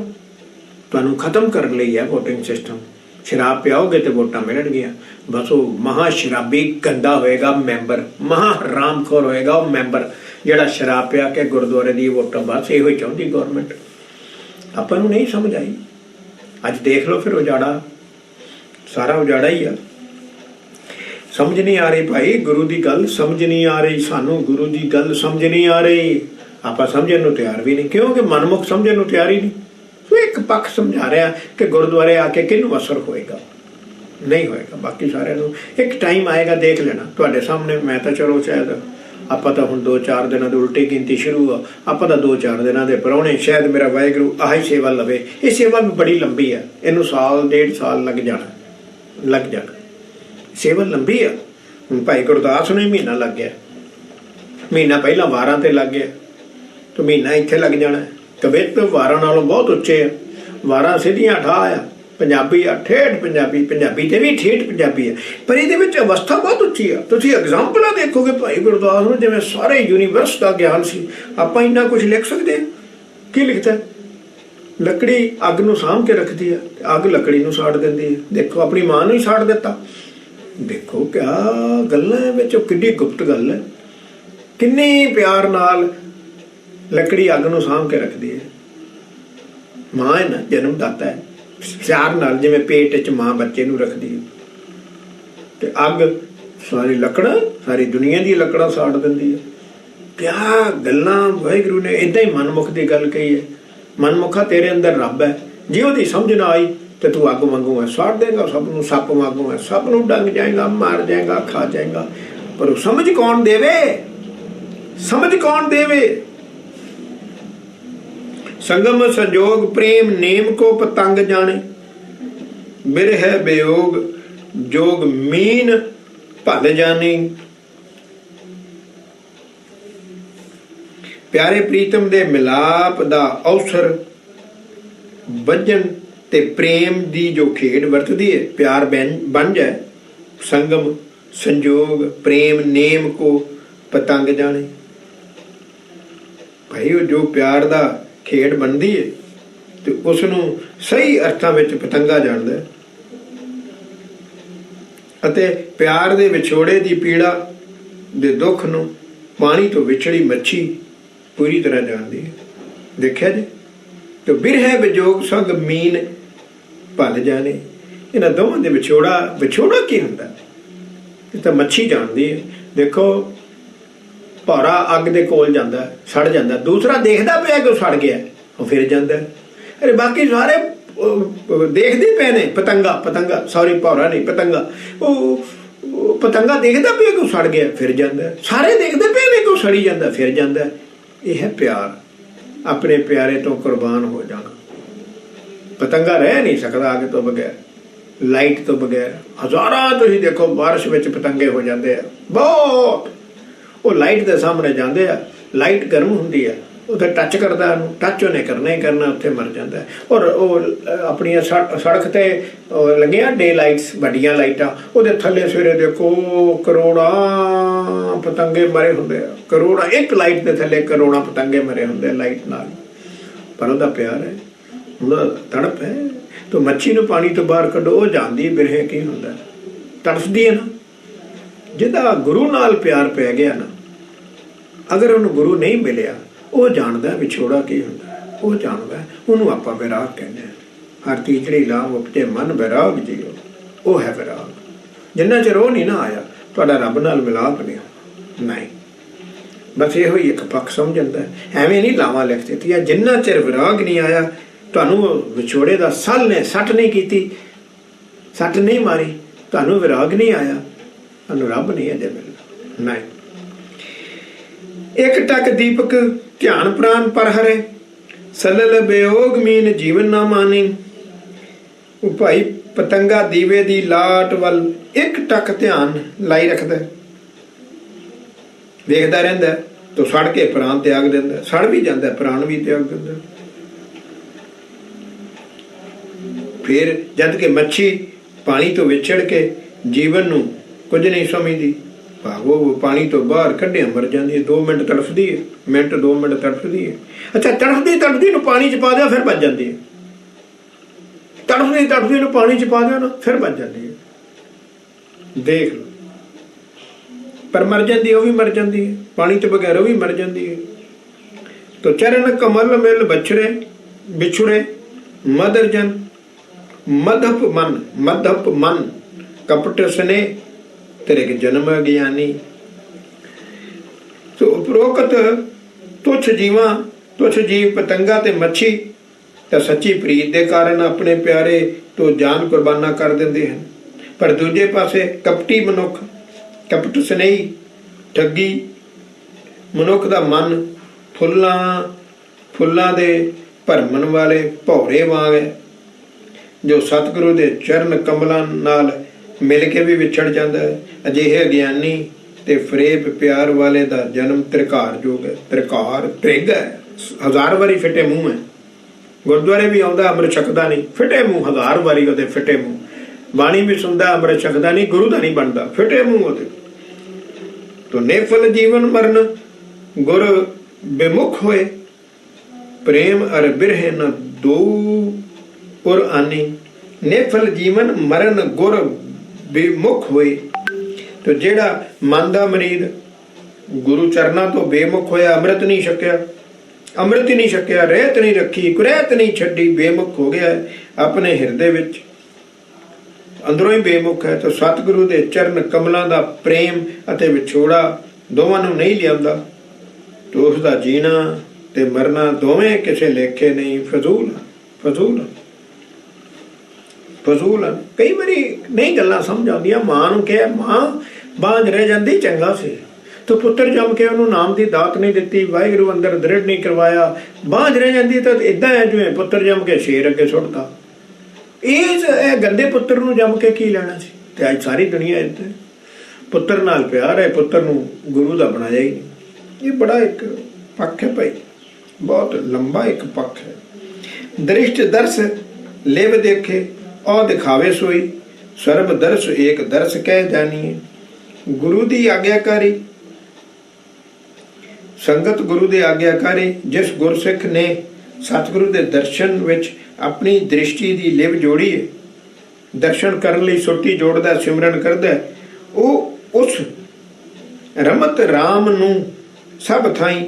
तुहानूं खत्म करन लई है वोटिंग सिस्टम। शराब पियाओगे तो वोटां मिलणगियां। बस वो महा शराबी गंदा होएगा मैंबर, महा हरामखोर होएगा वो मैंबर जिहड़ा शराब पिया के गुरुद्वारे दी वोटां। बस इहो ही चाहुंदी गौरमेंट। आपां नूं नहीं समझ आई। अज देख लो फिर उजाड़ा, सारा उजाड़ा ही आ। समझ नहीं आ रही भाई गुरु की गल, समझ नहीं आ रही सानू गुरु की गल, समझ नहीं आ रही। आपां समझण नूं तैयार भी नहीं, क्योंकि मनमुख समझण नूं तैयार ही नहीं। तो एक पक्ष समझा रहा कि गुरुद्वारे आके किनू असर होएगा, नहीं होएगा। बाकी सारे एक टाइम आएगा, देख लेना तुहाडे सामने। मैं तो चलो शायद ਆਪਾਂ ਤਾਂ ਹੁਣ 2-4 ਦਿਨਾਂ ਦੀ ਉਲਟੀ ਗਿਣਤੀ ਸ਼ੁਰੂ ਆ, ਆਪਾਂ ਤਾਂ 2-4 ਦਿਨਾਂ ਦੇ ਪ੍ਰਾਹੁਣੇ, ਸ਼ਾਇਦ ਮੇਰਾ ਵਾਹਿਗੁਰੂ ਆਹੀ ਸੇਵਾ ਲਵੇ। ਇਹ ਸੇਵਾ ਵੀ ਬੜੀ ਲੰਬੀ ਆ, ਇਹਨੂੰ 1.5 ਸਾਲ ਲੱਗ ਜਾਣਾ। ਸੇਵਾ ਲੰਬੀ ਆ। ਹੁਣ ਭਾਈ ਗੁਰਦਾਸ ਨੂੰ ਹੀ ਮਹੀਨਾ ਲੱਗ ਗਿਆ, ਮਹੀਨਾ ਪਹਿਲਾਂ ਵਾਰਾਂ ਤੇ ਲੱਗ ਗਿਆ, ਤੇ ਮਹੀਨਾ ਇੱਥੇ ਲੱਗ ਜਾਣਾ। ਕਵਿਤ ਵਾਰਾਂ ਨਾਲੋਂ ਬਹੁਤ ਉੱਚੇ ਆ, ਵਾਰਾਂ ਸਿੱਧੀਆਂ ਠਾਹ ਆ, ਪੰਜਾਬੀ ਆ ਠੇਠ ਪੰਜਾਬੀ, ਪੰਜਾਬੀ ਤੇ ਵੀ ਠੇਠ ਪੰਜਾਬੀ ਆ, ਪਰ ਇਹਦੇ ਵਿੱਚ ਅਵਸਥਾ ਬਹੁਤ ਉੱਚੀ ਆ। ਤੁਸੀਂ ਐਗਜ਼ਾਮਪਲਾਂ ਦੇਖੋਗੇ ਭਾਈ ਗੁਰਦਾਸ ਨੂੰ, ਜਿਵੇਂ ਸਾਰੇ ਯੂਨੀਵਰਸ ਦਾ ਗਿਆਨ ਸੀ। ਆਪਾਂ ਇੰਨਾ ਕੁਝ ਲਿਖ ਸਕਦੇ ਹਾਂ? ਕੀ ਲਿਖਦਾ? ਲੱਕੜੀ ਅੱਗ ਨੂੰ ਸਾਂਭ ਕੇ ਰੱਖਦੀ ਆ, ਅੱਗ ਲੱਕੜੀ ਨੂੰ ਸਾੜ ਦਿੰਦੀ ਹੈ। ਦੇਖੋ ਆਪਣੀ ਮਾਂ ਨੂੰ ਹੀ ਸਾੜ ਦਿੱਤਾ। ਦੇਖੋ ਕਿਆ ਗੱਲਾਂ ਵਿੱਚ, ਕਿੰਨੀ ਗੁਪਤ ਗੱਲ ਹੈ। ਕਿੰਨੇ ਪਿਆਰ ਨਾਲ ਲੱਕੜੀ ਅੱਗ ਨੂੰ ਸਾਂਭ ਕੇ ਰੱਖਦੀ ਹੈ। ਮਾਂ ਹੈ ਨਾ, ਜਨਮ ਦਾਤਾ ਹੈ। ਪਿਆਰ ਨਾਲ ਜਿਵੇਂ ਪੇਟ 'ਚ ਮਾਂ ਬੱਚੇ ਨੂੰ ਰੱਖਦੀ ਹੈ, ਤੇ ਅੱਗ ਸਾਰੀ ਲੱਕੜਾਂ, ਸਾਰੀ ਦੁਨੀਆ ਦੀ ਲੱਕੜਾਂ ਸਾੜ ਦਿੰਦੀ ਹੈ। ਕਿਆ ਗੱਲਾਂ! ਵਾਹਿਗੁਰੂ ਨੇ ਏਦਾਂ ਹੀ ਮਨਮੁਖ ਦੀ ਗੱਲ ਕਹੀ ਹੈ। ਮਨਮੁਖਾ ਤੇਰੇ ਅੰਦਰ ਰੱਬ ਹੈ, ਜੇ ਉਹਦੀ ਸਮਝ ਨਾ ਆਈ ਤੇ ਤੂੰ ਅੱਗ ਵਾਂਗੂ ਹੈ, ਸਾੜ ਦੇਗਾ ਸਭ ਨੂੰ, ਸੱਪ ਵਾਂਗੂ ਹੈ, ਸਭ ਨੂੰ ਡੰਗ ਜਾਏਗਾ, ਮਾਰ ਜਾਏਗਾ, ਖਾ ਜਾਏਗਾ। ਪਰ ਉਹ ਸਮਝ ਕੌਣ ਦੇਵੇ? ਸਮਝ ਕੌਣ ਦੇਵੇ? ਸੰਗਮ ਸੰਜੋਗ ਪ੍ਰੇਮ ਨੇਮ ਕੋ ਪਤੰਗ ਜਾਣੇ, ਬਿਰਹਿ ਵਿਯੋਗ ਜੋਗ ਮੀਨ ਭਲ ਜਾਣੀ। ਪਿਆਰੇ ਪ੍ਰੀਤਮ ਦੇ ਮਿਲਾਪ ਦਾ ਅਵਸਰ ਵੱਜਣ ਤੇ ਪ੍ਰੇਮ ਦੀ ਜੋ ਖੇਡ ਵਰਤਦੀ ਹੈ, ਪਿਆਰ ਬਣ ਜਾਏ। ਸੰਗਮ ਸੰਜੋਗ ਪ੍ਰੇਮ ਨੇਮ ਕੋ ਪਤੰਗ ਜਾਣੇ। ਭਾਈ ਉਹ ਜੋ ਪਿਆਰ ਦਾ ਖੇਡ ਬਣਦੀ ਹੈ ਤੇ ਉਸ ਨੂੰ ਸਹੀ ਅਰਥਾਂ ਵਿੱਚ ਪਤੰਗਾ ਜਾਣਦਾ, ਅਤੇ ਪਿਆਰ ਦੇ ਵਿਛੋੜੇ ਦੀ ਪੀੜਾ ਦੇ ਦੁੱਖ ਨੂੰ ਪਾਣੀ ਤੋਂ ਵਿਛੜੀ ਮੱਛੀ ਪੂਰੀ ਤਰ੍ਹਾਂ ਜਾਣਦੀ ਹੈ। ਦੇਖਿਆ ਜੀ? ਤੇ ਬਿਰਹਿ ਵਿਜੋਗ ਸੰਗ ਮੀਨ ਭਲ ਜਾਣੇ। ਇਹਨਾਂ ਦੋਵਾਂ ਦੇ ਵਿਛੋੜਾ ਕੀ ਹੁੰਦਾ ਇਹ ਤਾਂ ਮੱਛੀ ਜਾਣਦੀ ਹੈ। ਦੇਖੋ ਭੌਰਾ ਅੱਗ ਦੇ ਕੋਲ ਜਾਂਦਾ, ਸੜ ਜਾਂਦਾ, ਦੂਸਰਾ ਦੇਖਦਾ ਪਿਆ ਕਿ ਉਹ ਸੜ ਗਿਆ, ਉਹ ਫਿਰ ਜਾਂਦਾ। ਅਰੇ ਬਾਕੀ ਸਾਰੇ ਦੇਖਦੇ ਪਏ ਨੇ, ਪਤੰਗਾ ਸੌਰੀ ਭੌਰਾ ਨਹੀਂ, ਪਤੰਗਾ, ਉਹ ਪਤੰਗਾ ਦੇਖਦਾ ਪਿਆ ਕਿ ਉਹ ਸੜ ਗਿਆ, ਫਿਰ ਜਾਂਦਾ। ਸਾਰੇ ਦੇਖਦੇ ਪਏ ਨੇ ਕਿ ਉਹ ਸੜੀ ਜਾਂਦਾ, ਫਿਰ ਜਾਂਦਾ। ਇਹ ਹੈ ਪਿਆਰ। ਆਪਣੇ ਪਿਆਰੇ ਤੋਂ ਕੁਰਬਾਨ ਹੋ ਜਾਣਾ। ਪਤੰਗਾ ਰਹਿ ਨਹੀਂ ਸਕਦਾ ਅੱਗ ਤੋਂ ਬਗੈਰ, ਲਾਈਟ ਤੋਂ ਬਗੈਰ। ਹਜ਼ਾਰਾਂ ਤੁਸੀਂ ਦੇਖੋ ਬਾਰਿਸ਼ ਵਿੱਚ ਪਤੰਗੇ ਹੋ ਜਾਂਦੇ ਆ ਬਹੁਤ। ਉਹ ਲਾਈਟ ਦੇ ਸਾਹਮਣੇ ਜਾਂਦੇ ਆ, ਲਾਈਟ ਗਰਮ ਹੁੰਦੀ ਆ, ਉੱਥੇ ਟੱਚ ਕਰਦਾ, ਉਹਨੂੰ ਟੱਚ ਉਹਨੇ ਕਰਨਾ ਹੀ ਕਰਨਾ, ਉੱਥੇ ਮਰ ਜਾਂਦਾ। ਔਰ ਉਹ ਆਪਣੀਆਂ ਸੜਕ ਤੇ ਲੱਗੀਆਂ ਡੇ ਲਾਈਟਸ, ਵੱਡੀਆਂ ਲਾਈਟਾਂ, ਉਹਦੇ ਥੱਲੇ ਸਵੇਰੇ ਦੇਖੋ ਕਰੋੜਾਂ ਪਤੰਗੇ ਮਰੇ ਹੁੰਦੇ ਆ, ਕਰੋੜਾਂ। ਇੱਕ ਲਾਈਟ ਦੇ ਥੱਲੇ ਕਰੋੜਾਂ ਪਤੰਗੇ ਮਰੇ ਹੁੰਦੇ ਲਾਈਟ ਨਾਲ। ਪਰ ਉਹਦਾ ਪਿਆਰ ਹੈ, ਉਹਦਾ ਤੜਪ ਹੈ। ਤੋ ਮੱਛੀ ਨੂੰ ਪਾਣੀ ਤੋਂ ਬਾਹਰ ਕੱਢੋ, ਉਹ ਜਾਣਦੀ ਬਿਰਹੇ ਕੀ ਹੁੰਦਾ, ਤੜਫਦੀ ਹੈ ਨਾ। ਜਿਹਦਾ ਗੁਰੂ ਨਾਲ ਪਿਆਰ ਪੈ ਗਿਆ ਨਾ, ਅਗਰ ਉਹਨੂੰ ਗੁਰੂ ਨਹੀਂ ਮਿਲਿਆ, ਉਹ ਜਾਣਦਾ ਵਿਛੋੜਾ ਕੀ ਹੁੰਦਾ, ਉਹ ਜਾਣਦਾ। ਉਹਨੂੰ ਆਪਾਂ ਵਿਰਾਗ ਕਹਿੰਦੇ ਹਾਂ। ਹਰ ਤੀਜੜੀ ਲਾਭ ਉਪਜੇ ਮਨ ਵਿਰਾਗ ਜੀਓ, ਉਹ ਹੈ ਵਿਰਾਗ। ਜਿੰਨਾ ਚਿਰ ਉਹ ਨਹੀਂ ਨਾ ਆਇਆ, ਤੁਹਾਡਾ ਰੱਬ ਨਾਲ ਮਿਲਾਪ ਨਹੀਂ। ਬਸ ਇਹੋ ਹੀ ਇੱਕ ਪੱਖ ਸਮਝਦਾ। ਐਵੇਂ ਨਹੀਂ ਲਾਵਾਂ ਲਿਖ ਦਿੱਤੀਆਂ। ਜਿੰਨਾ ਚਿਰ ਵਿਰਾਗ ਨਹੀਂ ਆਇਆ, ਤੁਹਾਨੂੰ ਵਿਛੋੜੇ ਦਾ ਸੱਟ ਨਹੀਂ ਕੀਤੀ, ਸੱਟ ਨਹੀਂ ਮਾਰੀ, ਤੁਹਾਨੂੰ ਵਿਰਾਗ ਨਹੀਂ ਆਇਆ, ਤੁਹਾਨੂੰ ਰੱਬ ਨਹੀਂ ਅਜੇ ਮਿਲਣਾ। ਨਹੀਂ। ਇੱਕ ਟਕ ਦੀਪਕ ਧਿਆਨ ਪ੍ਰਾਨ ਪਰ ਹਰੇ, ਸਲਲ ਵਿਯੋਗ ਮੀਨ ਜੀਵਨ ਨਾ ਮਾਨੀ। ਉਹ ਭਾਈ ਪਤੰਗਾ ਦੀਵੇ ਦੀ ਲਾਟ ਵੱਲ ਇੱਕ ਟਕ ਧਿਆਨ ਲਾਈ ਰੱਖਦਾ, ਵੇਖਦਾ ਰਹਿੰਦਾ, ਤੋ ਸੜ ਕੇ ਪ੍ਰਾਣ ਤਿਆਗ ਦਿੰਦਾ। ਸੜ ਵੀ ਜਾਂਦਾ, ਪ੍ਰਾਣ ਵੀ ਤਿਆਗ ਦਿੰਦਾ। ਫਿਰ ਜਦ ਕਿ ਮੱਛੀ ਪਾਣੀ ਤੋਂ ਵਿਛੜ ਕੇ ਜੀਵਨ ਨੂੰ ਕੁਝ ਨਹੀਂ ਸਮਝਦੀ, ਉਹ ਪਾਣੀ ਤੋਂ ਬਾਹਰ ਕੱਢਿਆ ਮਰ ਜਾਂਦੀ ਹੈ। 2 ਮਿੰਟ ਤੜਫਦੀ ਹੈ, 2 ਮਿੰਟ ਤੜਫਦੀ ਹੈ। ਅੱਛਾ, ਤੜਫਦੀ ਨੂੰ ਪਾਣੀ 'ਚ ਪਾ ਦਿਓ, ਫਿਰ ਭੱਜ ਜਾਂਦੀ ਹੈ। ਤੜਫਦੀ ਨੂੰ ਪਾਣੀ 'ਚ ਪਾ ਦਿਓ ਨਾ, ਫਿਰ ਭੱਜ ਜਾਂਦੀ ਹੈ। ਦੇਖ ਲਓ। ਪਰ ਮਰ ਜਾਂਦੀ, ਉਹ ਵੀ ਮਰ ਜਾਂਦੀ ਹੈ, ਪਾਣੀ ਤੋਂ ਬਗੈਰ ਉਹ ਵੀ ਮਰ ਜਾਂਦੀ ਹੈ। ਤੋ ਚਰਨ ਕਮਲ ਮਿਲ ਵਿਛੁੜੇ ਮਦਰ ਜਨ, ਮਧਪ ਮਨ ਕਪਟ ਸਨੇ ਤੇਰੇ ਕੇ ਜਨਮ ਗਿਆਨੀ। ਤੋ ਉਪਰੋਕਤ ਤੁਛ ਜੀਵ ਪਤੰਗਾ ਤੇ ਮੱਛੀ ਤਾਂ ਸੱਚੀ ਪ੍ਰੀਤ ਦੇ ਕਾਰਨ ਆਪਣੇ ਪਿਆਰੇ ਤੋਂ ਜਾਨ ਕੁਰਬਾਨਾ ਕਰ ਦਿੰਦੇ ਹਨ। ਪਰ ਦੂਜੇ ਪਾਸੇ ਕਪਟੀ ਮਨੁੱਖ, ਕਪਟ ਸਨੇਹੀ, ਠੱਗੀ ਮਨੁੱਖ ਦਾ ਮਨ ਫੁੱਲਾਂ ਦੇ ਭਰਮਣ ਵਾਲੇ ਭੌਰੇ ਵਾਂਗ ਹੈ, ਜੋ ਸਤਿਗੁਰੂ ਦੇ ਚਰਨ ਕਮਲਾਂ ਨਾਲ ਮਿਲ ਕੇ ਵੀ ਵਿਛੜ ਜਾਂਦਾ ਹੈ। ਅਜਿਹੇ ਅਗਿਆਨੀ ਤੇ ਫਰੇਬ ਪਿਆਰ ਵਾਲੇ ਦਾ ਜਨਮ ਤ੍ਰਿਕਾਰ ਜੋਗ ਹੈ। ਤ੍ਰਿਕਾਰ ਤ੍ਰਿਗ ਹੈ, 1000 ਵਾਰੀ ਫਿੱਟੇ ਮੂੰਹ ਹੈ। ਗੁਰਦੁਆਰੇ ਵੀ ਆਉਂਦਾ, ਅੰਮ੍ਰਿਤ ਛਕਦਾ ਨਹੀਂ, ਫਿੱਟੇ ਮੂੰਹ 1000 ਵਾਰੀ ਉਹਦੇ ਫਿੱਟੇ ਮੂੰਹ। ਬਾਣੀ ਵੀ ਸੁਣਦਾ, ਅੰਮ੍ਰਿਤ ਛਕਦਾ ਨਹੀਂ, ਗੁਰੂ ਦਾ ਨਹੀਂ ਬਣਦਾ, ਫਿੱਟੇ ਮੂੰਹ ਉਹਦੇ। ਤੋ ਨੇਫਲ ਜੀਵਨ ਮਰਨ ਗੁਰ ਬੇਮੁਖ ਹੋਏ, ਪ੍ਰੇਮ ਅਰ ਬਿਰਹਿ ਨ ਦੋ ਉਰ ਆਨੀ। ਨੇਫਲ ਜੀਵਨ ਮਰਨ ਗੁਰ ਬੇਮੁਖ ਹੋਏ। ਤੋ ਜਿਹੜਾ ਮਨ ਦਾ ਮਰੀਦ ਗੁਰੂ ਚਰਨਾਂ ਤੋਂ ਬੇਮੁਖ ਹੋਇਆ, ਅੰਮ੍ਰਿਤ ਨਹੀਂ ਛਕਿਆ, ਅੰਮ੍ਰਿਤ ਹੀ ਨਹੀਂ ਛਕਿਆ, ਰਹਿਤ ਨਹੀਂ ਰੱਖੀ, ਕੁਰੈਤ ਨਹੀਂ ਛੱਡੀ, ਬੇਮੁਖ ਹੋ ਗਿਆ ਆਪਣੇ ਹਿਰਦੇ ਵਿੱਚ, ਅੰਦਰੋਂ ਹੀ ਬੇਮੁਖ ਹੈ। ਤਾਂ ਸਤਿਗੁਰੂ ਦੇ ਚਰਨ ਕਮਲਾਂ ਦਾ ਪ੍ਰੇਮ ਅਤੇ ਵਿਛੋੜਾ ਦੋਵਾਂ ਨੂੰ ਨਹੀਂ ਲਿਆਉਂਦਾ, ਤਾਂ ਉਸ ਦਾ ਜੀਣਾ ਤੇ ਮਰਨਾ ਦੋਵੇਂ ਕਿਸੇ ਲੇਖੇ ਨਹੀਂ, ਫਜ਼ੂਲ ਫਜ਼ੂਲ। ਕਈ ਵਾਰੀ ਨਹੀਂ ਗੱਲਾਂ ਸਮਝ ਆਉਂਦੀਆਂ। ਮਾਂ ਨੂੰ ਕਿਹਾ, ਮਾਂ ਬਾਂਝ ਰਹਿ ਜਾਂਦੀ ਚੰਗਾ ਸੀ, ਤੂੰ ਪੁੱਤਰ ਜੰਮ ਕੇ ਉਹਨੂੰ ਨਾਮ ਦੀ ਦਾਤ ਨਹੀਂ ਦਿੱਤੀ, ਵਾਹਿਗੁਰੂ ਅੰਦਰ ਦ੍ਰਿੜ ਨਹੀਂ ਕਰਵਾਇਆ, ਬਾਂਝ ਰਹਿ ਜਾਂਦੀ ਤਾਂ ਇੱਦਾਂ ਹੈ ਜਿਵੇਂ ਪੁੱਤਰ ਜੰਮ ਕੇ ਸ਼ੇਰ ਅੱਗੇ ਸੁੱਟਦਾ। ਇਹ ਗੰਦੇ ਪੁੱਤਰ ਨੂੰ ਜੰਮ ਕੇ ਕੀ ਲੈਣਾ ਸੀ? ਤੇ ਅੱਜ ਸਾਰੀ ਦੁਨੀਆ ਇੱਥੇ ਪੁੱਤਰ ਨਾਲ ਪਿਆਰ ਹੈ, ਪੁੱਤਰ ਨੂੰ ਗੁਰੂ ਦਾ ਬਣਾਇਆ ਹੀ ਨਹੀਂ। ਇਹ ਬੜਾ ਇੱਕ ਪੱਖ ਹੈ ਭਾਈ, ਬਹੁਤ ਲੰਬਾ ਇੱਕ ਪੱਖ ਹੈ। ਦ੍ਰਿਸ਼ਟ ਦਰਸ ਲਿਵ ਦੇਖੇ ਔ ਦਿਖਾਵੇ ਸੋਈ, ਸਰਬ ਦਰਸ ਏਕ ਦਰਸ ਕਹਿ ਜਾਣੀਏ। ਗੁਰੂ ਦੀ ਆਗਿਆਕਾਰੀ ਸੰਗਤ, ਗੁਰੂ ਦੇ ਆਗਿਆਕਾਰੀ ਜਿਸ ਗੁਰਸਿੱਖ ਨੇ ਸਤਿਗੁਰੂ ਦੇ ਦਰਸ਼ਨ ਵਿੱਚ ਆਪਣੀ ਦ੍ਰਿਸ਼ਟੀ ਦੀ ਲਿਵ ਜੋੜੀ ਹੈ, ਦਰਸ਼ਨ ਕਰਨ ਲਈ ਸੁਰਤੀ ਜੋੜਦਾ, ਸਿਮਰਨ ਕਰਦਾ, ਉਹ ਉਸ ਰਮਤ ਰਾਮ ਨੂੰ ਸਭ ਥਾਈਂ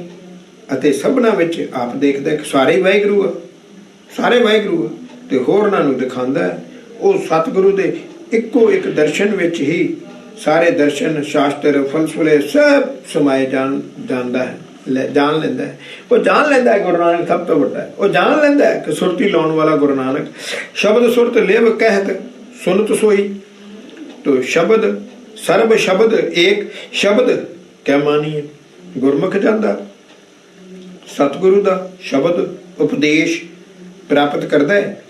ਅਤੇ ਸਭਨਾ ਵਿੱਚ ਆਪ ਦੇਖਦਾ ਕਿ ਸਾਰੇ ਵਾਹਿਗੁਰੂ ਆ, ਸਾਰੇ ਵਾਹਿਗੁਰੂ ਆ, ਤੇ ਹੋਰਨਾਂ ਨੂੰ ਦਿਖਾਉਂਦਾ। ਉਹ ਸਤਿਗੁਰੂ ਦੇ ਇੱਕੋ ਇੱਕ ਦਰਸ਼ਨ ਵਿੱਚ ਹੀ ਸਾਰੇ ਦਰਸ਼ਨ, ਸ਼ਾਸਤਰ, ਫਲਸਫੇ ਸਭ ਸਮਾਏ ਜਾਣਦਾ ਹੈ, ਜਾਣ ਲੈਂਦਾ ਹੈ। ਉਹ ਜਾਣ ਲੈਂਦਾ ਹੈ ਗੁਰੂ ਨਾਨਕ ਸਭ ਤੋਂ ਵੱਡਾ ਹੈ। ਉਹ ਜਾਣ ਲੈਂਦਾ ਹੈ ਕਿ ਸੁਰਤੀ ਲਾਉਣ ਵਾਲਾ ਗੁਰੂ ਨਾਨਕ, ਸ਼ਬਦ ਸੁਰਤ ਲਿਵ ਕਹਿਤ ਸੁਨਤ ਸੋਈ। ਤੋ ਸ਼ਬਦ ਸਰਬ ਸ਼ਬਦ ਏਕ ਸ਼ਬਦ ਕਹਿ ਮਾਨੀਏ। ਗੁਰਮੁਖ ਜਾਂਦਾ ਸਤਿਗੁਰੂ ਦਾ ਸ਼ਬਦ ਉਪਦੇਸ਼ ਪ੍ਰਾਪਤ ਕਰਦਾ ਹੈ,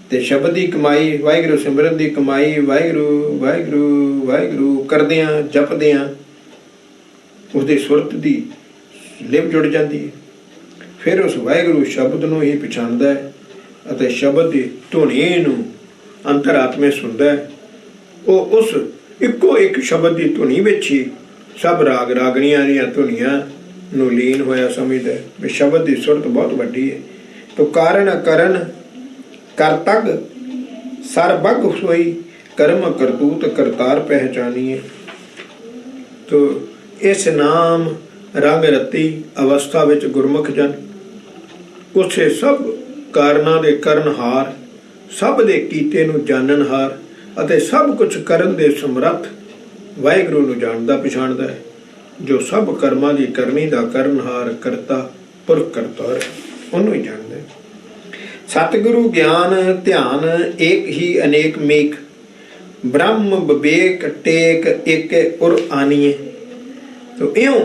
ਤੇ ਸ਼ਬਦ ਦੀ ਕਮਾਈ, ਵਾਹਿਗੁਰੂ ਸਿਮਰਨ ਦੀ ਕਮਾਈ, ਵਾਹਿਗੁਰੂ ਵਾਹਿਗੁਰੂ ਵਾਹਿਗੁਰੂ ਕਰਦਿਆਂ ਜਪਦਿਆਂ ਉਸਦੀ ਸੁਰਤ ਦੀ ਲਿਵ ਜੁੜ ਜਾਂਦੀ ਹੈ। ਫਿਰ ਉਸ ਵਾਹਿਗੁਰੂ ਸ਼ਬਦ ਨੂੰ ਹੀ ਪਛਾਣਦਾ ਹੈ ਅਤੇ ਸ਼ਬਦ ਦੀ ਧੁਨੀ ਨੂੰ ਅੰਤਰਾਤਮੇ ਸੁਣਦਾ ਹੈ। ਉਹ ਉਸ ਇੱਕੋ ਇੱਕ ਸ਼ਬਦ ਦੀ ਧੁਨੀ ਵਿੱਚ ਹੀ ਸਭ ਰਾਗ ਰਾਗਣੀਆਂ ਦੀਆਂ ਧੁਨੀਆਂ ਨੂੰ ਲੀਨ ਹੋਇਆ ਸਮਝਦਾ ਹੈ ਵੀ ਸ਼ਬਦ ਦੀ ਸੁਰਤ ਬਹੁਤ ਵੱਡੀ ਹੈ। ਤੋ ਕਾਰਨ ਕਰਨ ਕਰਤਗ ਸਰਬਗ ਹੋਈ, ਕਰਮ ਕਰਤੂਤ ਕਰਤਾਰ ਪਹਿਚਾਨੀਏ। ਤੋ ਇਸ ਨਾਮ ਰੰਗ ਰਤੀ ਅਵਸਥਾ ਵਿੱਚ ਗੁਰਮੁਖ ਜਨ ਉਸੇ ਸਭ ਕਾਰਨਾਂ ਦੇ ਕਰਨਹਾਰ, ਸਭ ਦੇ ਕੀਤੇ ਨੂੰ ਜਾਣਨਹਾਰ ਅਤੇ ਸਭ ਕੁਝ ਕਰਨ ਦੇ ਸਮਰੱਥ ਵਾਹਿਗੁਰੂ ਨੂੰ ਜਾਣਦਾ ਪਛਾਣਦਾ ਹੈ, ਜੋ ਸਭ ਕਰਮਾਂ ਦੀ ਕਰਨੀ ਦਾ ਕਰਨਹਾਰ, ਕਰਤਾ ਪੁਰਖ ਕਰਤਾਰ, ਉਹਨੂੰ ਹੀ ਜਾਣਦਾ ਹੈ। ਸਤਿਗੁਰੂ ਗਿਆਨ ਧਿਆਨ ਏਕ ਹੀ ਅਨੇਕ ਮੇਕ, ਬ੍ਰਹਮ ਵਿਵੇਕ ਟੇਕ ਇੱਕ ਉਰ ਆਨੀਏ। ਤੋ ਇਉਂ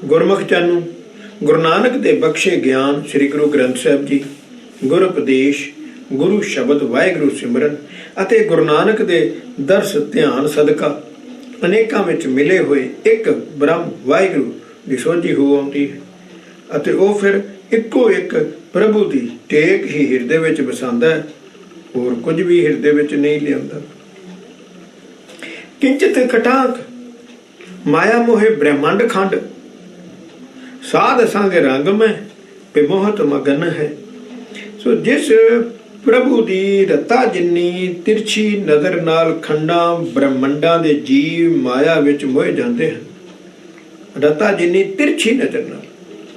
ਗੁਰਮੁਖ ਜਨ ਨੂੰ ਗੁਰੂ ਨਾਨਕ ਦੇ ਬਖਸ਼ੇ ਗਿਆਨ, ਸ੍ਰੀ ਗੁਰੂ ਗ੍ਰੰਥ ਸਾਹਿਬ ਜੀ, ਗੁਰ ਉਪਦੇਸ਼, ਗੁਰੂ ਸ਼ਬਦ, ਵਾਹਿਗੁਰੂ ਸਿਮਰਨ ਅਤੇ ਗੁਰੂ ਨਾਨਕ ਦੇ ਦਰਸ ਧਿਆਨ ਸਦਕਾ ਅਨੇਕਾਂ ਵਿੱਚ ਮਿਲੇ ਹੋਏ ਇੱਕ ਬ੍ਰਹਮ ਵਾਹਿਗੁਰੂ ਦੀ ਸੋਝੀ ਹੋ ਆਉਂਦੀ ਹੈ ਅਤੇ ਉਹ ਫਿਰ ਇੱਕੋ ਇੱਕ ਪ੍ਰਭੂ ਦੀ ਟੇਕ ਹੀ ਹਿਰਦੇ ਵਿੱਚ ਵਸਾਉਂਦਾ ਹੈ, ਹੋਰ ਕੁਝ ਵੀ ਹਿਰਦੇ ਵਿੱਚ ਨਹੀਂ ਲਿਆਉਂਦਾ। ਕਿੰਚਿਤ ਖਟਾਕ ਮਾਇਆ ਮੋਹਿ ਬ੍ਰਹਮੰਡ ਖੰਡ, ਸਾਧ ਸੰਗ ਰੰਗ ਮੈਂ ਬਿਮੋਹਤ ਮਗਨ ਹੈ। ਸੋ ਜਿਸ ਪ੍ਰਭੂ ਦੀ ਰਤਾ ਜਿੰਨੀ ਤਿਰਛੀ ਨਜ਼ਰ ਨਾਲ ਖੰਡਾਂ ਬ੍ਰਹਮੰਡਾਂ ਦੇ ਜੀਵ ਮਾਇਆ ਵਿੱਚ ਮੋਹ ਜਾਂਦੇ ਹਨ, ਰਤਾ ਜਿੰਨੀ ਤਿਰਛੀ ਨਜ਼ਰ ਨਾਲ,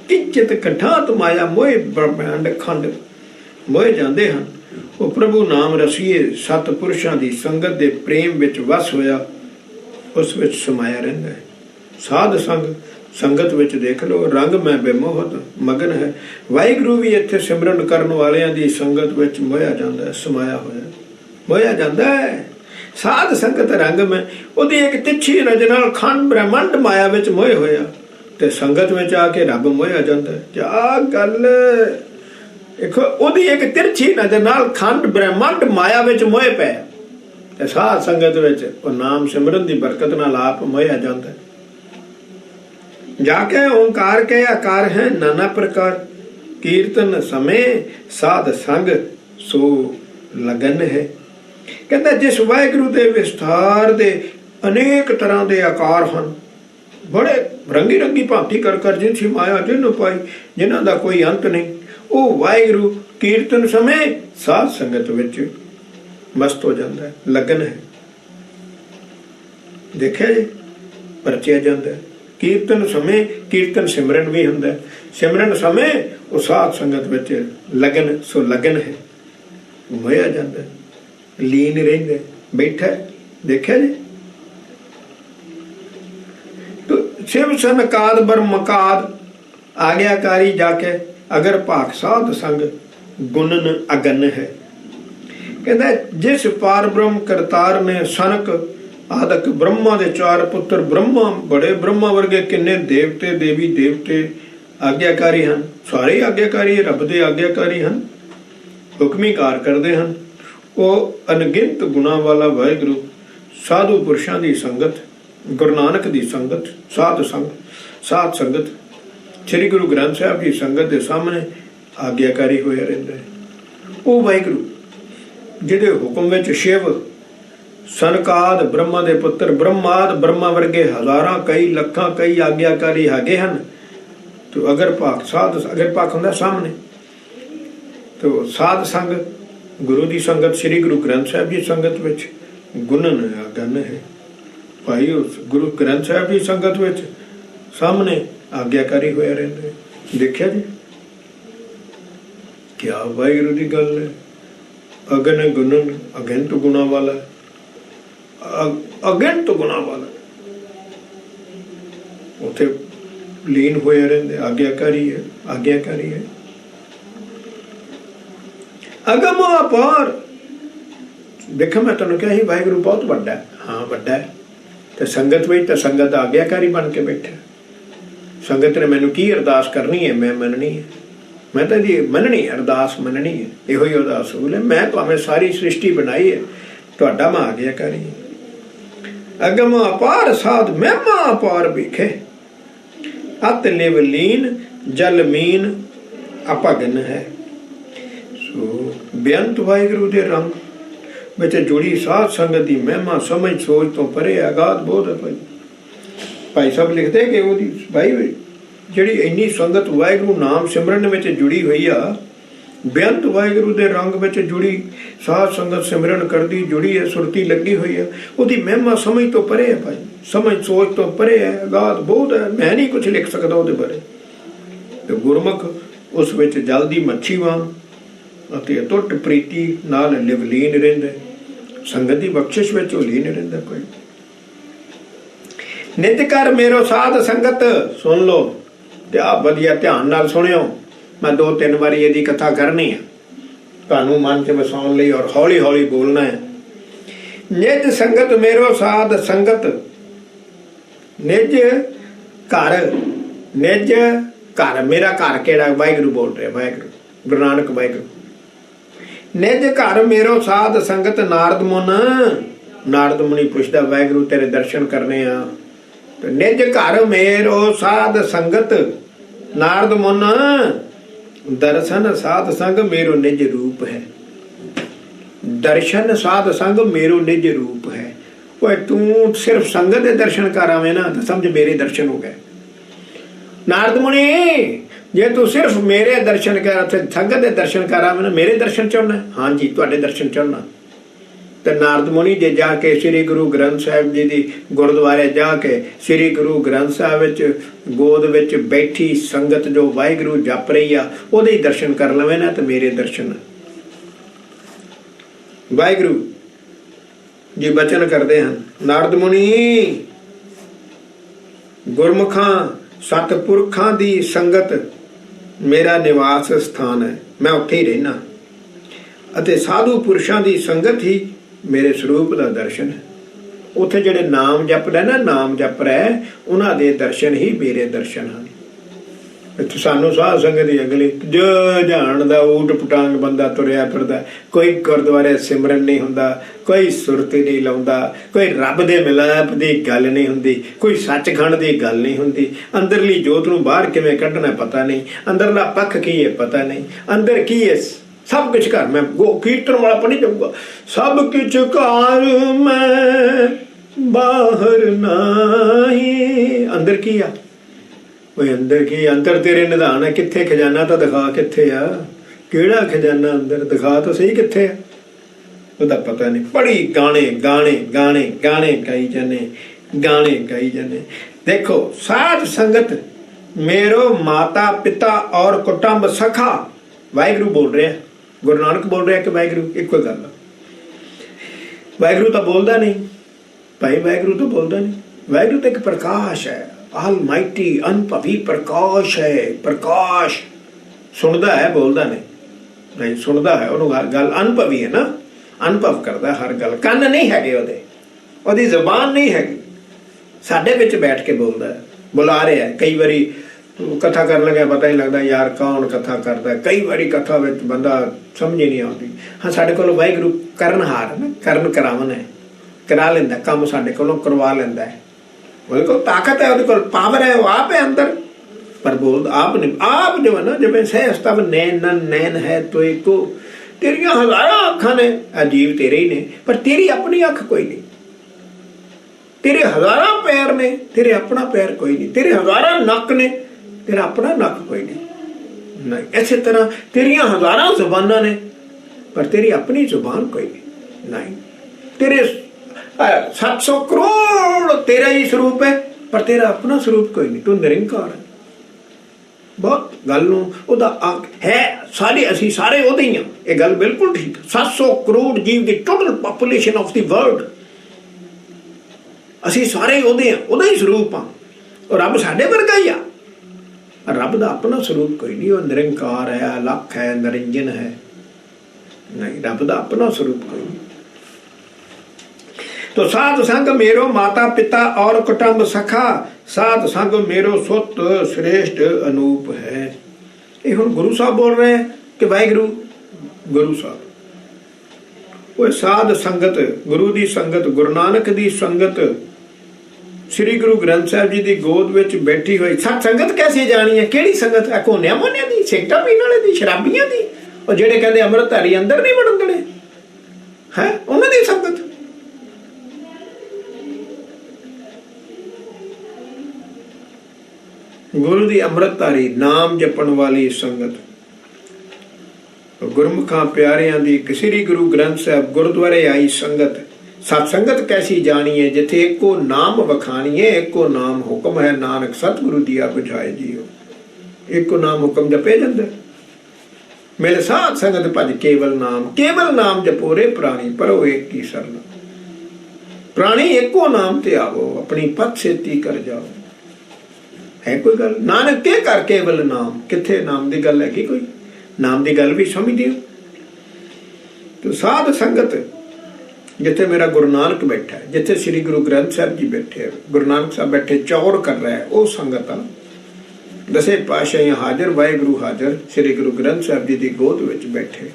ਕਿੰਚਿਤ ਖਟਾਤ ਮਾਇਆ ਮੋਹ ਬ੍ਰਹਮੰਡ ਖੰਡ ਮੋਹ ਜਾਂਦੇ ਹਨ, ਉਹ ਪ੍ਰਭੂ ਨਾਮ ਰਸੀਏ ਸਤਿਪੁਰਸ਼ਾਂ ਦੀ ਸੰਗਤ ਦੇ ਪ੍ਰੇਮ ਵਿੱਚ ਵਸ ਹੋਇਆ ਉਸ ਵਿੱਚ ਸਮਾਇਆ ਰਹਿੰਦਾ ਹੈ। ਸਾਧ ਸੰਗਤ ਵਿੱਚ ਦੇਖ ਲਓ, ਰੰਗ ਮੈਂ ਬੇਮੋਹਤ ਮਗਨ ਹੈ। ਵਾਹਿਗੁਰੂ ਵੀ ਇੱਥੇ ਸਿਮਰਨ ਕਰਨ ਵਾਲਿਆਂ ਦੀ ਸੰਗਤ ਵਿੱਚ ਮੋਹਿਆ ਜਾਂਦਾ ਹੈ, ਸਮਾਇਆ ਹੋਇਆ ਮੋਹਿਆ ਜਾਂਦਾ ਹੈ। ਸਾਧ ਸੰਗਤ ਰੰਗ ਮੈਂ, ਉਹਦੀ ਇੱਕ ਤਿੱਛੀ ਨਜ਼ਰ ਨਾਲ ਖੰਡ ਬ੍ਰਹਮੰਡ ਮਾਇਆ ਵਿੱਚ ਮੋਹਿਆ ਹੋਇਆ, ਤੇ ਸੰਗਤ ਵਿੱਚ ਆ ਕੇ ਰੱਬ ਮੋਹਿਆ ਜਾਂਦਾ। ਕਿਆ ਗੱਲ ਦੇਖੋ, ਉਹਦੀ ਇੱਕ ਤਿਰਛੀ ਨਜ਼ਰ ਨਾਲ ਖੰਡ ਬ੍ਰਹਿਮੰਡ ਮਾਇਆ ਵਿੱਚ ਮੋਹੇ ਪਏ, ਤੇ ਸਾਧ ਸੰਗਤ ਵਿੱਚ ਉਹ ਨਾਮ ਸਿਮਰਨ ਦੀ ਬਰਕਤ ਨਾਲ ਆਪ ਮੋਹਿਆ ਜਾਂਦਾ। ਜਾ ਕੇ ਓਂਕਾਰ ਕੇ ਆਕਾਰ ਹੈ ਨਾਨਾ ਪ੍ਰਕਾਰ, ਕੀਰਤਨ ਸਮੇਂ ਸਾਧ ਸੰਗ ਸੋ ਲਗਨ ਹੈ। ਕਹਿੰਦਾ ਜਿਸ ਵਾਹਿਗੁਰੂ ਦੇ ਵਿਸਥਾਰ ਦੇ ਅਨੇਕ ਤਰ੍ਹਾਂ ਦੇ ਆਕਾਰ ਹਨ, ਬੜੇ ਰੰਗੀ ਰੰਗੀ ਭਾਂਤੀ ਕਰ ਜਿਨਸੀ ਮਾਇਆ ਜਿਹਨੂੰ ਪਾਈ, ਜਿਨ੍ਹਾਂ ਦਾ ਕੋਈ ਅੰਤ ਨਹੀਂ, ਉਹ ਵਾਹਿਗੁਰੂ ਕੀਰਤਨ ਸਮੇਂ ਸਾਧ ਸੰਗਤ ਵਿੱਚ ਮਸਤ ਹੋ ਜਾਂਦਾ ਹੈ, ਲਗਨ ਹੈ। ਦੇਖਿਆ ਜੀ, ਪਰਚਿਆ ਜਾਂਦਾ। ਕੀਰਤਨ ਸਮੇਂ ਕੀਰਤਨ ਸਿਮਰਨ ਵੀ ਹੁੰਦਾ, ਸਿਮਰਨ ਸਮੇਂ ਉਹ ਸਾਧ ਸੰਗਤ ਵਿੱਚ ਲਗਨ, ਸੋ ਲਗਨ ਹੈ, ਮੋਹਿਆ ਜਾਂਦਾ, ਲੀਨ ਰਹਿੰਦਾ, ਬੈਠਾ। ਦੇਖਿਆ ਜੀ, शिव सनकाद बर्मकाद आज्ञाकारी जाके अगर भाग साध संग गुणन अगन है। कहता जिस पार ब्रह्म करतार ने सनक आदक ब्रह्मा दे चार पुत्र, ब्रह्मा बड़े ब्रह्मा वर्गे किन्ने देवते देवी देवते आज्ञाकारी हैं, सारे आज्ञाकारी रब दे आज्ञाकारी हैं, हुक्मीकार करते हैं। वो अनगिनत गुणा वाला वाहिगुरु साधु पुरुषों की संगत, गुरु नानक की संगत, साध साध संगत, श्री गुरु ग्रंथ साहब की संगत के सामने आज्ञाकारी होया रहिंदा है। वो वाहिगुरु जिहदे हुक्म विच शिव सनकाद ब्रह्मा दे पुत्र, ब्रह्माद ब्रह्मा वर्गे हजारां कई लखां कई आज्ञाकारी हैगे हन। तो अगर भाग साध, अगर भाग हुंदा सामने, तो साध संग गुरु की संगत, श्री गुरु ग्रंथ साहब की संगत विच गुणन अगन है। भाई उस गुरु ग्रंथ साहब की संगत विच सामने आज्ञाकारी होया रहिंदा है। देखिया जी, क्या वाहिगुरू की गल है। अगन गुणन अगिनत गुणा वाला, अगिनत गुणा वाला, उथे लीन होया रहिंदे, आज्ञाकारी है, आज्ञाकारी है। अगम अपार, देखो मैं तुहानूं कहा ही वाहिगुरू बहुत वड्डा है। हाँ वड्डा है, तो संगत में तो संगत आज्ञाकारी बन के बैठा। संगत ने मैनू की अरदास करनी है, मैं मननी है, मैं तो जी मननी, अरदास मननी है, इहो ही उहदा असूल है। मैं भावें सारी सृष्टि बनाई है, तुहाडा मैं आज्ञाकारी है। अगम अपार साध महिमा अपार बिखे, अत लिव लीन जल मीन अपगन है। सो बेअंत वाहिगुरू दे रंग ਵਿੱਚ जुड़ी साध संगत की महिमा समझ सोच तो परे अगाध बहुत है। भाई साहब लिखते कि वो भाई जी इन्नी संगत वाहिगुरू नाम सिमरन में जुड़ी हुई आ, बेअंत वाहिगुरू के रंग में जुड़ी साध संगत सिमरन करती जुड़ी है, सुरती लगी हुई है, उसकी महिमा समझ तो परे है भाई, समझ सोच तो परे है, अगाध बहुत है। मैं नहीं कुछ लिख सकता वो बारे। तो गुरमुख उस विच जल दी मच्छी वांग ਅਤੇ ਅਟੁੱਟ ਪ੍ਰੀਤੀ ਨਾਲ ਲਿਵਲੀਨ ਰਹਿੰਦਾ, ਸੰਗਤ ਦੀ ਬਖਸ਼ਿਸ਼ ਵਿੱਚ ਉਹ ਲੀਨ ਰਹਿੰਦਾ। ਕੋਈ ਨਿਤ ਕਰ ਮੇਰੋ ਸਾਧ ਸੰਗਤ, ਸੁਣ ਲਓ ਤੇ ਆ ਵਧੀਆ ਧਿਆਨ ਨਾਲ ਸੁਣਿਓ। ਮੈਂ 2-3 ਵਾਰੀ ਇਹਦੀ ਕਥਾ ਕਰਨੀ ਹੈ, ਤੁਹਾਨੂੰ ਮਨ 'ਚ ਵਸਾਉਣ ਲਈ, ਔਰ ਹੌਲੀ ਹੌਲੀ ਬੋਲਣਾ ਹੈ। ਨਿਜ ਸੰਗਤ ਮੇਰੋ ਸਾਧ ਸੰਗਤ, ਨਿਜ ਘਰ, ਨਿਜ ਘਰ, ਮੇਰਾ ਘਰ ਕਿਹੜਾ? ਵਾਹਿਗੁਰੂ ਬੋਲ ਰਿਹਾ, ਵਾਹਿਗੁਰੂ ਗੁਰੂ ਨਾਨਕ ਵਾਹਿਗੁਰੂ। निज घर मेरो साध संगत नारद मुन, नारद मुनि पुछदा वाहिगुरू तेरे दर्शन करने आ। तो निज घर मेरो साध संगत नारद मुन, दर्शन साध संग मेरो निज रूप है। दर्शन साध संग मेरो निज रूप है। वो तू सिर्फ संगत के दर्शन कर आवे ना तो समझ मेरे दर्शन हो गए। नारद मुनि जे तू सिर्फ मेरे दर्शन कर, संगत के दर्शन कर आवे ना, मेरे दर्शन चाहना? हाँ जी तुहाडे दर्शन चाहना। तो नारद मुनि जे जाके श्री गुरु ग्रंथ साहिब जी की गुरुद्वारे जाके श्री गुरु ग्रंथ साहिब विच गोद विच बैठी संगत जो वाहिगुरू जप रही आ, उहदे ही दर्शन कर लवे ना तो मेरे दर्शन। वाहिगुरू जी बचन करते हैं, नारद मुनि गुरमुखां सतपुरखां दी संगत मेरा निवास स्थान है, मैं उत्थे ही रहना, अते साधु पुरुषों की संगत ही मेरे स्वरूप का दर्शन है। ਉੱਥੇ ਜਿਹੜੇ ਨਾਮ ਜਪ ਰਿਹਾ ਨਾ, ਨਾਮ ਜਪ ਰਿਹਾ, ਉਹਨਾਂ ਦੇ ਦਰਸ਼ਨ ਹੀ ਮੇਰੇ ਦਰਸ਼ਨ ਹਨ। ਇੱਥੇ ਸਾਨੂੰ ਸਾਧ ਸੰਗਤ ਦੀ ਅਗਲੀ ਜਾਣ ਦਾ ਊਟ ਪਟਾਂਗ ਬੰਦਾ ਤੁਰਿਆ ਫਿਰਦਾ, ਕੋਈ ਗੁਰਦੁਆਰੇ ਸਿਮਰਨ ਨਹੀਂ ਹੁੰਦਾ, ਕੋਈ ਸੁਰਤੀ ਨਹੀਂ ਲਾਉਂਦਾ, ਕੋਈ ਰੱਬ ਦੇ ਮਿਲਾਪ ਦੀ ਗੱਲ ਨਹੀਂ ਹੁੰਦੀ, ਕੋਈ ਸੱਚਖੰਡ ਦੀ ਗੱਲ ਨਹੀਂ ਹੁੰਦੀ, ਅੰਦਰਲੀ ਜੋਤ ਨੂੰ ਬਾਹਰ ਕਿਵੇਂ ਕੱਢਣਾ ਪਤਾ ਨਹੀਂ, ਅੰਦਰਲਾ ਪੱਖ ਕੀ ਹੈ ਪਤਾ ਨਹੀਂ, ਅੰਦਰ ਕੀ ਹੈ ਸਭ ਕੁਛ ਘਰ। ਮੈਂ ਕੀਰਤਨ ਵਾਲਾ ਪੜ੍ਹੀ ਜਾਊਗਾ, ਸਭ ਕੁਛ ਘਰ ਮੈਂ ਬਾਹਰ ਨਹੀਂ, ਅੰਦਰ ਕੀ ਆ? ਓਏ ਅੰਦਰ ਕੀ? ਅੰਦਰ ਤੇਰੇ ਨਿਧਾਨ ਹੈ, ਕਿੱਥੇ ਖਜ਼ਾਨਾ ਤਾਂ ਦਿਖਾ, ਕਿੱਥੇ ਆ? ਕਿਹੜਾ ਖਜ਼ਾਨਾ ਅੰਦਰ ਦਿਖਾ ਤਾਂ ਸਹੀ, ਕਿੱਥੇ ਆ? ਉਹਦਾ ਪਤਾ ਨਹੀਂ। ਬੜੀ ਗਾਣੇ ਗਾਣੇ ਗਾਣੇ ਗਾਣੇ ਗਾਈ ਜਾਂਦੇ, ਗਾਣੇ ਗਾਈ ਜਾਂਦੇ। ਦੇਖੋ ਸਾਧ ਸੰਗਤ मेरो माता पिता और कुटुंब सखा, वाहिगुरु बोल रहे हैं, गुरु नानक बोल रहे हैं कि वाहिगुरु एक गल। वाहिगुरु तो बोलता नहीं भाई, वाहिगुरु तो बोलता नहीं। वाहिगुरु तो एक प्रकाश है, ऑलमाइटी अनभवी प्रकाश है। प्रकाश सुनता है, बोलता नहीं, नहीं सुनता है, उन्होंने गल अनभवी है ना, अनुभव करता हर गल। कन्न नहीं है, ਉਹਦੀ ਜ਼ਬਾਨ नहीं हैगी, साडे विच बैठ के बोलता है, बुला रहा है। कई बारी कथा कर लगे पता ही लगता यार कौन कथा करता है, कई बारी कथा में बंदा समझ ही नहीं आती। हाँ साढ़े को वाहिगुरु करनहार है ना, करन करावन है, करा लेंदा काम, साढ़े को करवा लेंदा है। ਉਹਦੇ ਕੋਲ ताकत है, ਉਹਦੇ ਕੋਲ पावर है, वो आप है अंदर, पर बोल आप नहीं। आप जो है ना, जब सहज तब नैन नैन है तो एक तेरिया हजारों अखा ने, अजीब तेरे ही ने, पर तेरी अपनी अख कोई नहीं। तेरे हजारों पैर ने, तेरे अपना पैर कोई नहीं। तेरे हजारों नक ने, तेरा अपना नक कोई नहीं। नहीं इसी तरह तेरिया हजारों जुबाना ने, पर तेरी अपनी जुबान कोई नहीं। नहीं तेरे 700 करोड़ तेरा ही स्वरूप है, पर तेरा अपना स्वरूप कोई नहीं। तू निरंकार है। बहुत गल है, सारे असी सारे ओदे ही, ये गल बिल्कुल ठीक। 700 करोड़ जीव की total population of the world, असी सारे ओदे हैं, ओदा ही स्वरूप हाँ। और रब साडे वर्गा ही आ। रब दा अपना स्वरूप कोई नहीं, वो निरंकार है, अलख है, निरंजन है। नहीं, रब दा अपना स्वरूप कोई नहीं। तो साध संग मेरो माता पिता और कुटुंब सखा, साध संग मेरो सुत श्रेष्ठ अनूप है। ये हुण गुरु साहब बोल रहे हैं कि वाहिगुरु गुरु साहब। वो साध संगत, गुरु दी संगत, गुरु नानक दी संगत, श्री गुरु ग्रंथ साहब जी की गोद विच बैठी हुई सत संगत कैसे जानी है? किहड़ी संगत है? कोन्या मोनिया दी, सिगटा पीने वाले दी, शराबियां दी, और जेड़े कहंदे अमृतधारी अंदर नहीं वड़न देने है, उन्हां दी संगत। गुरु दी अमृतधारी नाम जपण वाली संगत, गुरमुखां प्यारियां दी श्री गुरु ग्रंथ साहब गुरुद्वारे आई संगत। सत्संगत कैसी जानी है? जिथे एको नाम वखानी है, एको नाम हुक्म है, नानक सतगुरु दिया बुझाए जियो। एको नाम हुक्म जपे जांदा, मेरे साथ संगत भज केवल नाम जपो रे प्राणी, परो एक की सरन। प्राणी एको नाम ते आवो, अपनी पथ सेती कर जाओ। है कोई गल? नानक के कर केवल नाम, किथे नाम दी गल है कि कोई? नाम दी गल भी समझदे हो? तो साध संगत जिथे मेरा गुरु नानक बैठा है, जिथे श्री गुरु ग्रंथ साहब जी बैठे हैं, गुरु नानक साहब बैठे चौड़ कर रहा है, वो संगत आ। दसे पातशाह हाजिर, वाहिगुरु हाजिर, श्री गुरु ग्रंथ साहब जी की गोद विच बैठे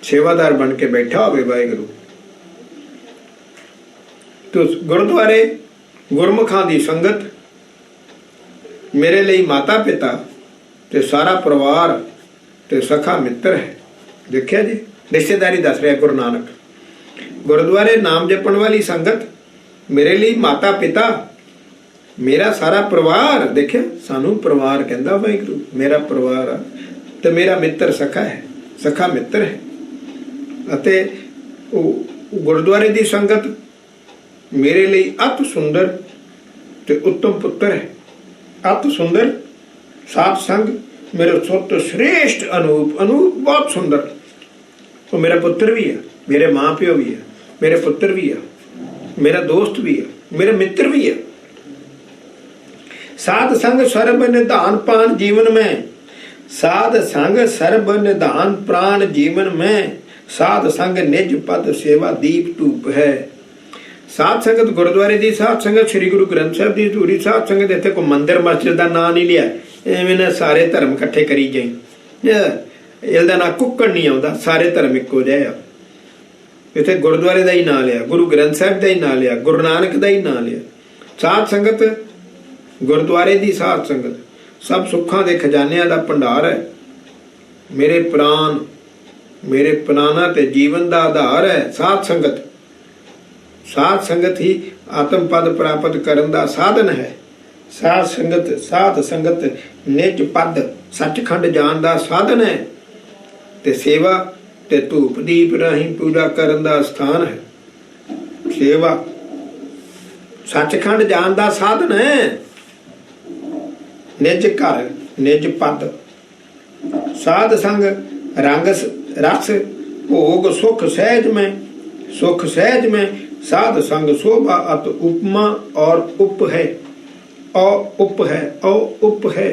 सेवादार बन के बैठा होवे वाहिगुरु। तो गुरुद्वारे गुरमुखां दी संगत, मेरे लिए माता पिता ते सारा परिवार ते सखा मित्र है। देखिया जी, रिश्तेदारी दस रहा गुरु नानक। गुरुद्वारे नाम जपण वाली संगत, मेरे लिए माता पिता, मेरा सारा परिवार। देखिया सानू परिवार कहंदा वाहिगुरु, मेरा परिवार ते मेरा मित्र सखा है, सखा मित्र है। अते गुरुद्वारे दी संगत मेरे लिए अति सुंदर ते उत्तम पुत्र है। अति सुंदर सात संग मेरे सुत श्रेष्ठ अनूप, अनूप बहुत सुंदर। तो मेरा पुत्र भी है, मेरे माँ प्यो भी है, मेरे पुत्र भी है, मेरा दोस्त भी है, मेरे मित्र भी है। साध संग सर्व निधान प्राण जीवन में, साध संग सर्व निधान प्राण जीवन में, ਸਾਧ ਸੰਗ ਨਿਜ ਪਦ ਸੇਵਾ ਦੀਪ ਧੂਪ ਹੈ। ਸਾਧ ਸੰਗਤ ਗੁਰਦੁਆਰੇ ਦੀ ਸਾਧ ਸੰਗਤ, ਸ੍ਰੀ ਗੁਰੂ ਗ੍ਰੰਥ ਸਾਹਿਬ ਦੀ ਧੂਰੀ ਸਾਧ ਸੰਗਤ। ਇੱਥੇ ਕੋਈ ਮੰਦਿਰ ਮਸਜਿਦ ਦਾ ਨਾਂ ਨਹੀਂ ਲਿਆ, ਐਵੇਂ ਨਾ ਸਾਰੇ ਧਰਮ ਇਕੱਠੇ ਕਰੀ ਜਾਈ। ਇਹਦਾ ਨਾਂ ਕੁੱਕੜ ਨਹੀਂ ਆਉਂਦਾ, ਸਾਰੇ ਧਰਮ ਇੱਕੋ ਜਿਹੇ ਆ। ਇੱਥੇ ਗੁਰਦੁਆਰੇ ਦਾ ਹੀ ਨਾਂ ਲਿਆ, ਗੁਰੂ ਗ੍ਰੰਥ ਸਾਹਿਬ ਦਾ ਹੀ ਨਾਂ ਲਿਆ, ਗੁਰੂ ਨਾਨਕ ਦਾ ਹੀ ਨਾਂ ਲਿਆ। ਸਾਧ ਸੰਗਤ ਗੁਰਦੁਆਰੇ ਦੀ ਸਾਧ ਸੰਗਤ ਸਭ ਸੁੱਖਾਂ ਦੇ ਖਜ਼ਾਨਿਆਂ ਦਾ ਭੰਡਾਰ ਹੈ। ਮੇਰੇ ਪ੍ਰਾਨ, ਮੇਰੇ ਪ੍ਰਾਣਾ ਤੇ ਜੀਵਨ ਦਾ ਆਧਾਰ ਹੈ ਸਾਧ ਸੰਗਤ। ਸਾਧ ਸੰਗਤ ਹੀ ਆਤਮ ਪਦ ਪ੍ਰਾਪਤ ਕਰਨ ਦਾ ਸਾਧਨ ਹੈ। ਸਾਧ ਸੰਗਤ ਨਿਜ ਪਦ ਸੱਚਖੰਡ ਜਾਣ ਦਾ ਸਾਧਨ ਹੈ ਤੇ ਸੇਵਾ ਤੇ ਧੂਪ ਦੀਪ ਰਾਹੀਂ ਪੂਜਾ ਕਰਨ ਦਾ ਸਥਾਨ ਹੈ। ਸੇਵਾ ਸੱਚਖੰਡ ਜਾਣ ਦਾ ਸਾਧਨ ਹੈ। ਨਿਜ ਘਰ ਨਿਜ ਪਦ ਸਾਧ ਸੰਗ ਰੰਗ रस भोग सुख सहज में, सुख सहज में साध संग शोभा अत उपमा और उप है, उप है, उप है।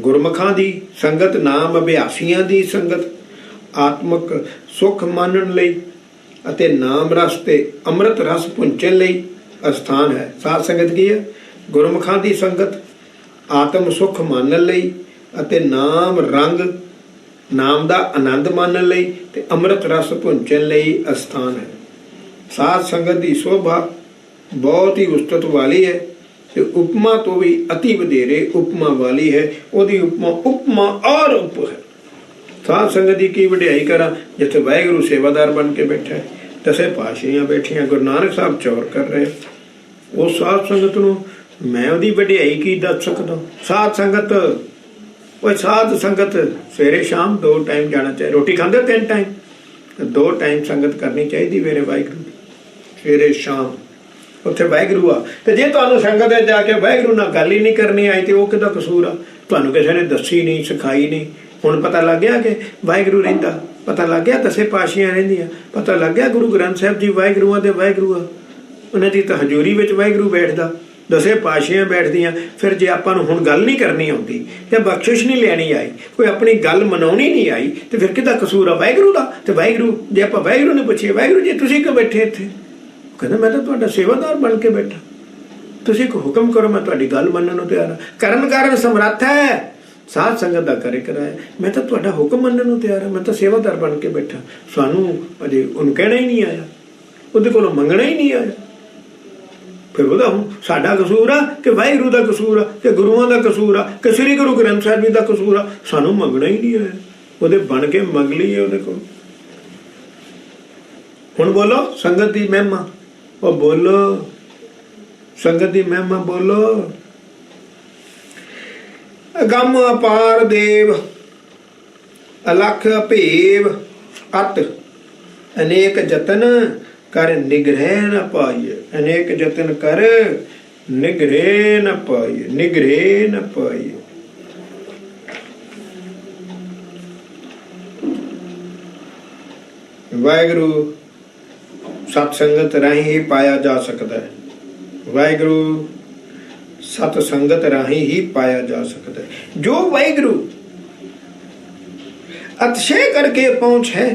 गुरमुखां दी संगत नाम अभ्यासियां दी संगत आत्मक सुख मानण लई अते नाम रस ते अमृत रस पुंचण लई अस्थान है। साध संगत की है? गुरमुखां दी संगत आत्म सुख मानण लई अते नाम रंग नाम का आनंद मानने लई ते अमृत रस पुंचण लई अस्थान है। साध संगत की शोभा बहुत ही उस्तत वाली है ते उपमा तो भी अति वधेरे उपमा वाली है। उहदी उपमा उपमा और उप है। साध संगत की की वडियाई करा जिथे वाहिगुरू सेवादार बन के बैठा है, दसे पातशाहियां बैठियां, गुरु नानक साहब चौर कर रहे। उस साध संगत नूं मैं उहदी वडियाई की दस सकदा। साध संगत वो साध संगत सवेरे शाम 2 टाइम जाना चाहिए। रोटी खाते 3 टाइम, 2 टाइम संगत करनी चाहिए मेरे वाहिगुरू की, सवेरे शाम। उत्थे वाहिगुरू आ ते जे तुहानूं संगत जाके वाहिगुरू नाल गल ही नहीं करनी आई तो किहदा कसूर आ? तुहानूं किसी ने दसी नहीं, सिखाई नहीं। हुण पता लग गया कि वाहिगुरू रहिंदा, पता लग गया दसे पातशाहियां रहिंदियां, पता लग गया गुरु ग्रंथ साहिब जी वाहिगुरू आ ते वाहिगुरू आ। उन्हां दी तां हजूरी विच वाहिगुरू बैठदा, दसे पातशाहियां बैठदियां। फिर जे आपां नूं हुण गल नहीं करनी आउंदी ते बख्शिश नहीं लैनी आई, कोई अपनी गल मनाउणी नहीं आई ते फिर किहदा कसूर आ? वाहिगुरू दा। ते वाहिगुरू जे आपां वाहिगुरू नूं पुछीए, वाहिगुरू जी तुसीं क्यों बैठे इत्थे? कहंदा मैं तां तुहाडा सेवादार बन के बैठा, तुसीं कोई हुक्म करो मैं तुहाडी गल मनण नूं तैयार हां। करन कारण समर्थ है, साध संगत दा करे कराया। मैं तां तुहाडा हुक्म मनण नूं तैयार हां, मैं तां सेवादार बन के बैठा। सानूं अजे उहनूं कहना ही नहीं आया, ਉਹਦੇ ਕੋਲੋਂ ਮੰਗਣਾ ਹੀ ਨਹੀਂ ਆਇਆ। ਫਿਰ ਉਹਦਾ ਹੁਣ ਸਾਡਾ ਕਸੂਰ ਆ ਕਿ ਵਾਹਿਗੁਰੂ ਦਾ ਕਸੂਰ ਆ ਕਿ ਗੁਰੂਆਂ ਦਾ ਕਸੂਰ ਆ ਕਿ ਸ੍ਰੀ ਗੁਰੂ ਗ੍ਰੰਥ ਸਾਹਿਬ ਜੀ ਦਾ ਕਸੂਰ ਆ? ਸਾਨੂੰ ਮੰਗਣਾ ਹੀ ਨਹੀਂ ਆਇਆ, ਉਹਦੇ ਬਣ ਕੇ ਮੰਗ ਲਈਏ ਉਹਦੇ ਕੋਲ। ਹੁਣ ਬੋਲੋ ਸੰਗਤ ਦੀ ਮਹਿਮਾ, ਉਹ ਬੋਲੋ ਸੰਗਤ ਦੀ ਮਹਿਮਾ ਬੋਲੋ। ਅਗੰਮ ਅਪਾਰ ਦੇਵ ਅਲਖ ਅਭੇਵ ਅਤ अनेक जतन कर निग्रह न पाइए, अनेक जतन कर निग्रह न पाइए, निग्रह न पाइए। वाहिगुरू सत्संगत राही ही पाया जा सकता है, वाहिगुरू सत्संगत राही ही पाया जा सकता है। जो वाहिगुरू अतिशय करके पहुंच है,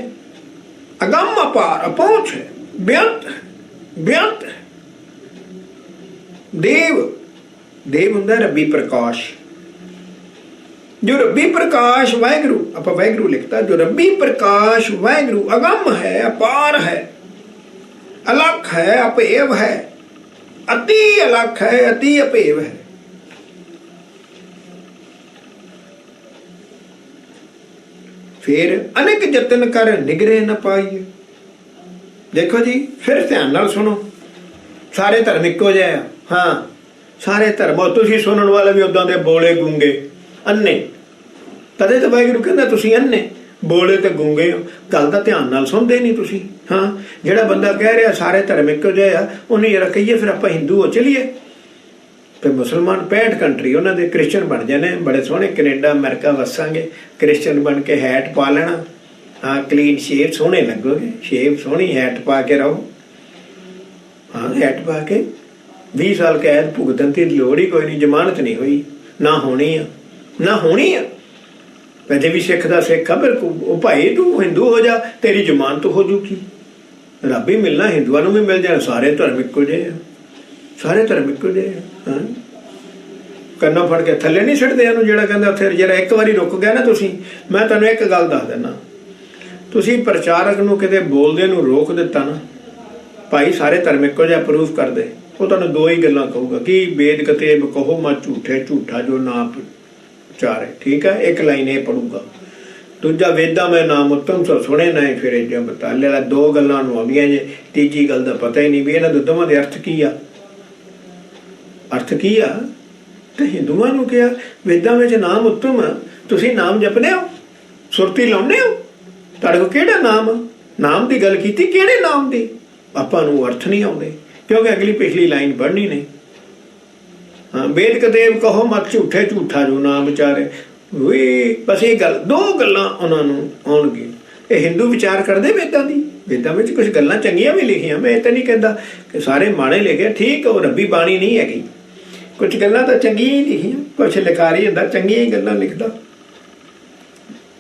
अगम अपार अपहुंच है, बेअंत है, बेअंत है। देव देव हुंदा रब्बी प्रकाश, जो रब्बी प्रकाश वाहिगुरू आप वाहिगुरू लिखता, जो रब्बी प्रकाश वाहिगुरू अगम है, अपार है, अलख है, अपेव है, अति अलख है, अति अपेव है। फिर अनेक जतन कर निगरे न पाइए। देखो जी फिर ध्यान नाल सुनो, सारे धर्म इक्को जिहे आ। हाँ सारे धर्म तुसीं सुनन वाले भी उदां दे बोले गूंगे अन्ने, तदे तो वाहिगुरू कहंदा तुसीं अन्ने बोले ते गूंगे हो, गल दा ध्यान नाल सुनदे नहीं तुसीं। हाँ जिहड़ा बंदा कह रहा सारे धर्म इक्को जिहे आ, उहनूं जरा कहिए फिर आपां हिंदू हो चलीए। फिर मुसलमान 65 कंट्री उन्होंने क्रिश्चन बन जाने, बड़े सोहने कनेडा अमेरिका वसांगे, क्रिश्चन बन के हैट पा लेना। हाँ क्लीन शेव सोहने लगोगे, शेव सोहनी हैट पा के रहो। हाँ हैट पा के 20 साल कैद भुगतन की लोड़ ही कोई नहीं, जमानत नहीं हुई, ना होनी है, ना होनी है। वैसे भी सिख का सिख है, फिर भाई तू हिंदू हो जा, तेरी जमानत हो जूगी। रब ही मिलना, हिंदुओं को भी मिल जाए, सारे धर्म इक्को जे, सारे धर्म इक्को जे। हाँ ਕੰਨੋਂ ਫੜ ਕੇ ਥੱਲੇ नहीं ਸਿੱਟਦੇ ਇਹਨੂੰ, ਜਿਹੜਾ ਕਹਿੰਦਾ ਉੱਥੇ ਜਿਹੜਾ ਇੱਕ ਵਾਰੀ ਰੁਕ ਗਿਆ ਨਾ ਤੁਸੀਂ। ਮੈਂ ਤੁਹਾਨੂੰ ਇੱਕ ਗੱਲ ਦੱਸ ਦਿੰਦਾ, ਤੁਸੀਂ ਪ੍ਰਚਾਰਕ ਨੂੰ ਕਿਤੇ ਬੋਲਦੇ ਨੂੰ ਰੋਕ ਦਿੱਤਾ ਨਾ, ਭਾਈ ਸਾਰੇ ਧਰਮ ਇੱਕੋ ਜਿਹਾ ਪ੍ਰੂਫ ਕਰਦੇ, ਉਹ ਤੁਹਾਨੂੰ ਦੋ ਹੀ ਗੱਲਾਂ ਕਹੂਗਾ ਕਿ ਵੇਦ ਕਤੇਬ ਕਹੋ ਮਤ ਝੂਠੇ, ਝੂਠਾ ਜੋ ਨਾ ਪ੍ਰਚਾਰੇ। ਠੀਕ ਹੈ, ਇੱਕ ਲਾਈਨ ਇਹ ਪੜੂਗਾ। ਦੂਜਾ ਵੇਦਾਂ ਮੈਂ ਨਾਮ ਉੱਤਮ ਸੋ ਸੁਣੇ ਨਾ ਫਿਰੇ ਜੋ ਬਤਾਲੇ ਵਾਲਾ, ਦੋ ਗੱਲਾਂ ਨੂੰ ਆਉਂਦੀਆਂ ਜੇ, ਤੀਜੀ ਗੱਲ ਦਾ ਪਤਾ ਹੀ ਨਹੀਂ ਵੀ ਇਹਨਾਂ ਦੇ ਦੋਵਾਂ ਦੇ ਅਰਥ ਕੀ ਆ। ਅਰਥ ਕੀ ਆ? ਤੇ ਹਿੰਦੂਆਂ ਨੂੰ ਕਿਹਾ ਵੇਦਾਂ ਵਿੱਚ ਨਾਮ ਉੱਤਮ ਆ, ਤੁਸੀਂ ਨਾਮ ਜਪਦੇ ਹੋ, ਸੁਰਤੀ ਲਾਉਂਦੇ ਹੋ, ਤੁਹਾਡੇ ਕੋਲ ਕਿਹੜਾ ਨਾਮ ਆ? ਨਾਮ ਦੀ ਗੱਲ ਕੀਤੀ, ਕਿਹੜੇ ਨਾਮ ਦੀ? ਆਪਾਂ ਨੂੰ ਅਰਥ ਨਹੀਂ ਆਉਂਦੇ, ਕਿਉਂਕਿ ਅਗਲੀ ਪਿਛਲੀ ਲਾਈਨ ਪੜ੍ਹਨੀ ਨਹੀਂ। ਹਾਂ, ਵੇਦ ਕਦੇਵ ਕਹੋ ਮਤ ਝੂਠੇ, ਝੂਠਾ ਜੋ ਨਾ ਵਿਚਾਰੇ। ਵੀ ਬਸ ਇਹ ਗੱਲ, ਦੋ ਗੱਲਾਂ ਉਹਨਾਂ ਨੂੰ ਆਉਣਗੀਆਂ। ਇਹ ਹਿੰਦੂ ਵਿਚਾਰ ਕਰਦੇ ਵੇਦਾਂ ਦੀ, ਵੇਦਾਂ ਵਿੱਚ ਕੁਝ ਗੱਲਾਂ ਚੰਗੀਆਂ ਵੀ ਲਿਖੀਆਂ। ਮੈਂ ਇਹ ਤਾਂ ਨਹੀਂ ਕਹਿੰਦਾ ਕਿ ਸਾਰੇ ਮਾੜੇ ਲਿਖੇ, ਠੀਕ, ਉਹ ਰੱਬੀ ਬਾਣੀ ਨਹੀਂ ਹੈਗੀ, ਕੁਝ ਗੱਲਾਂ ਤਾਂ ਚੰਗੀਆਂ ਹੀ ਲਿਖੀਆਂ। ਕੁਛ ਲਿਖਾਰੀ ਹੁੰਦਾ ਚੰਗੀਆਂ ਹੀ ਗੱਲਾਂ ਲਿਖਦਾ,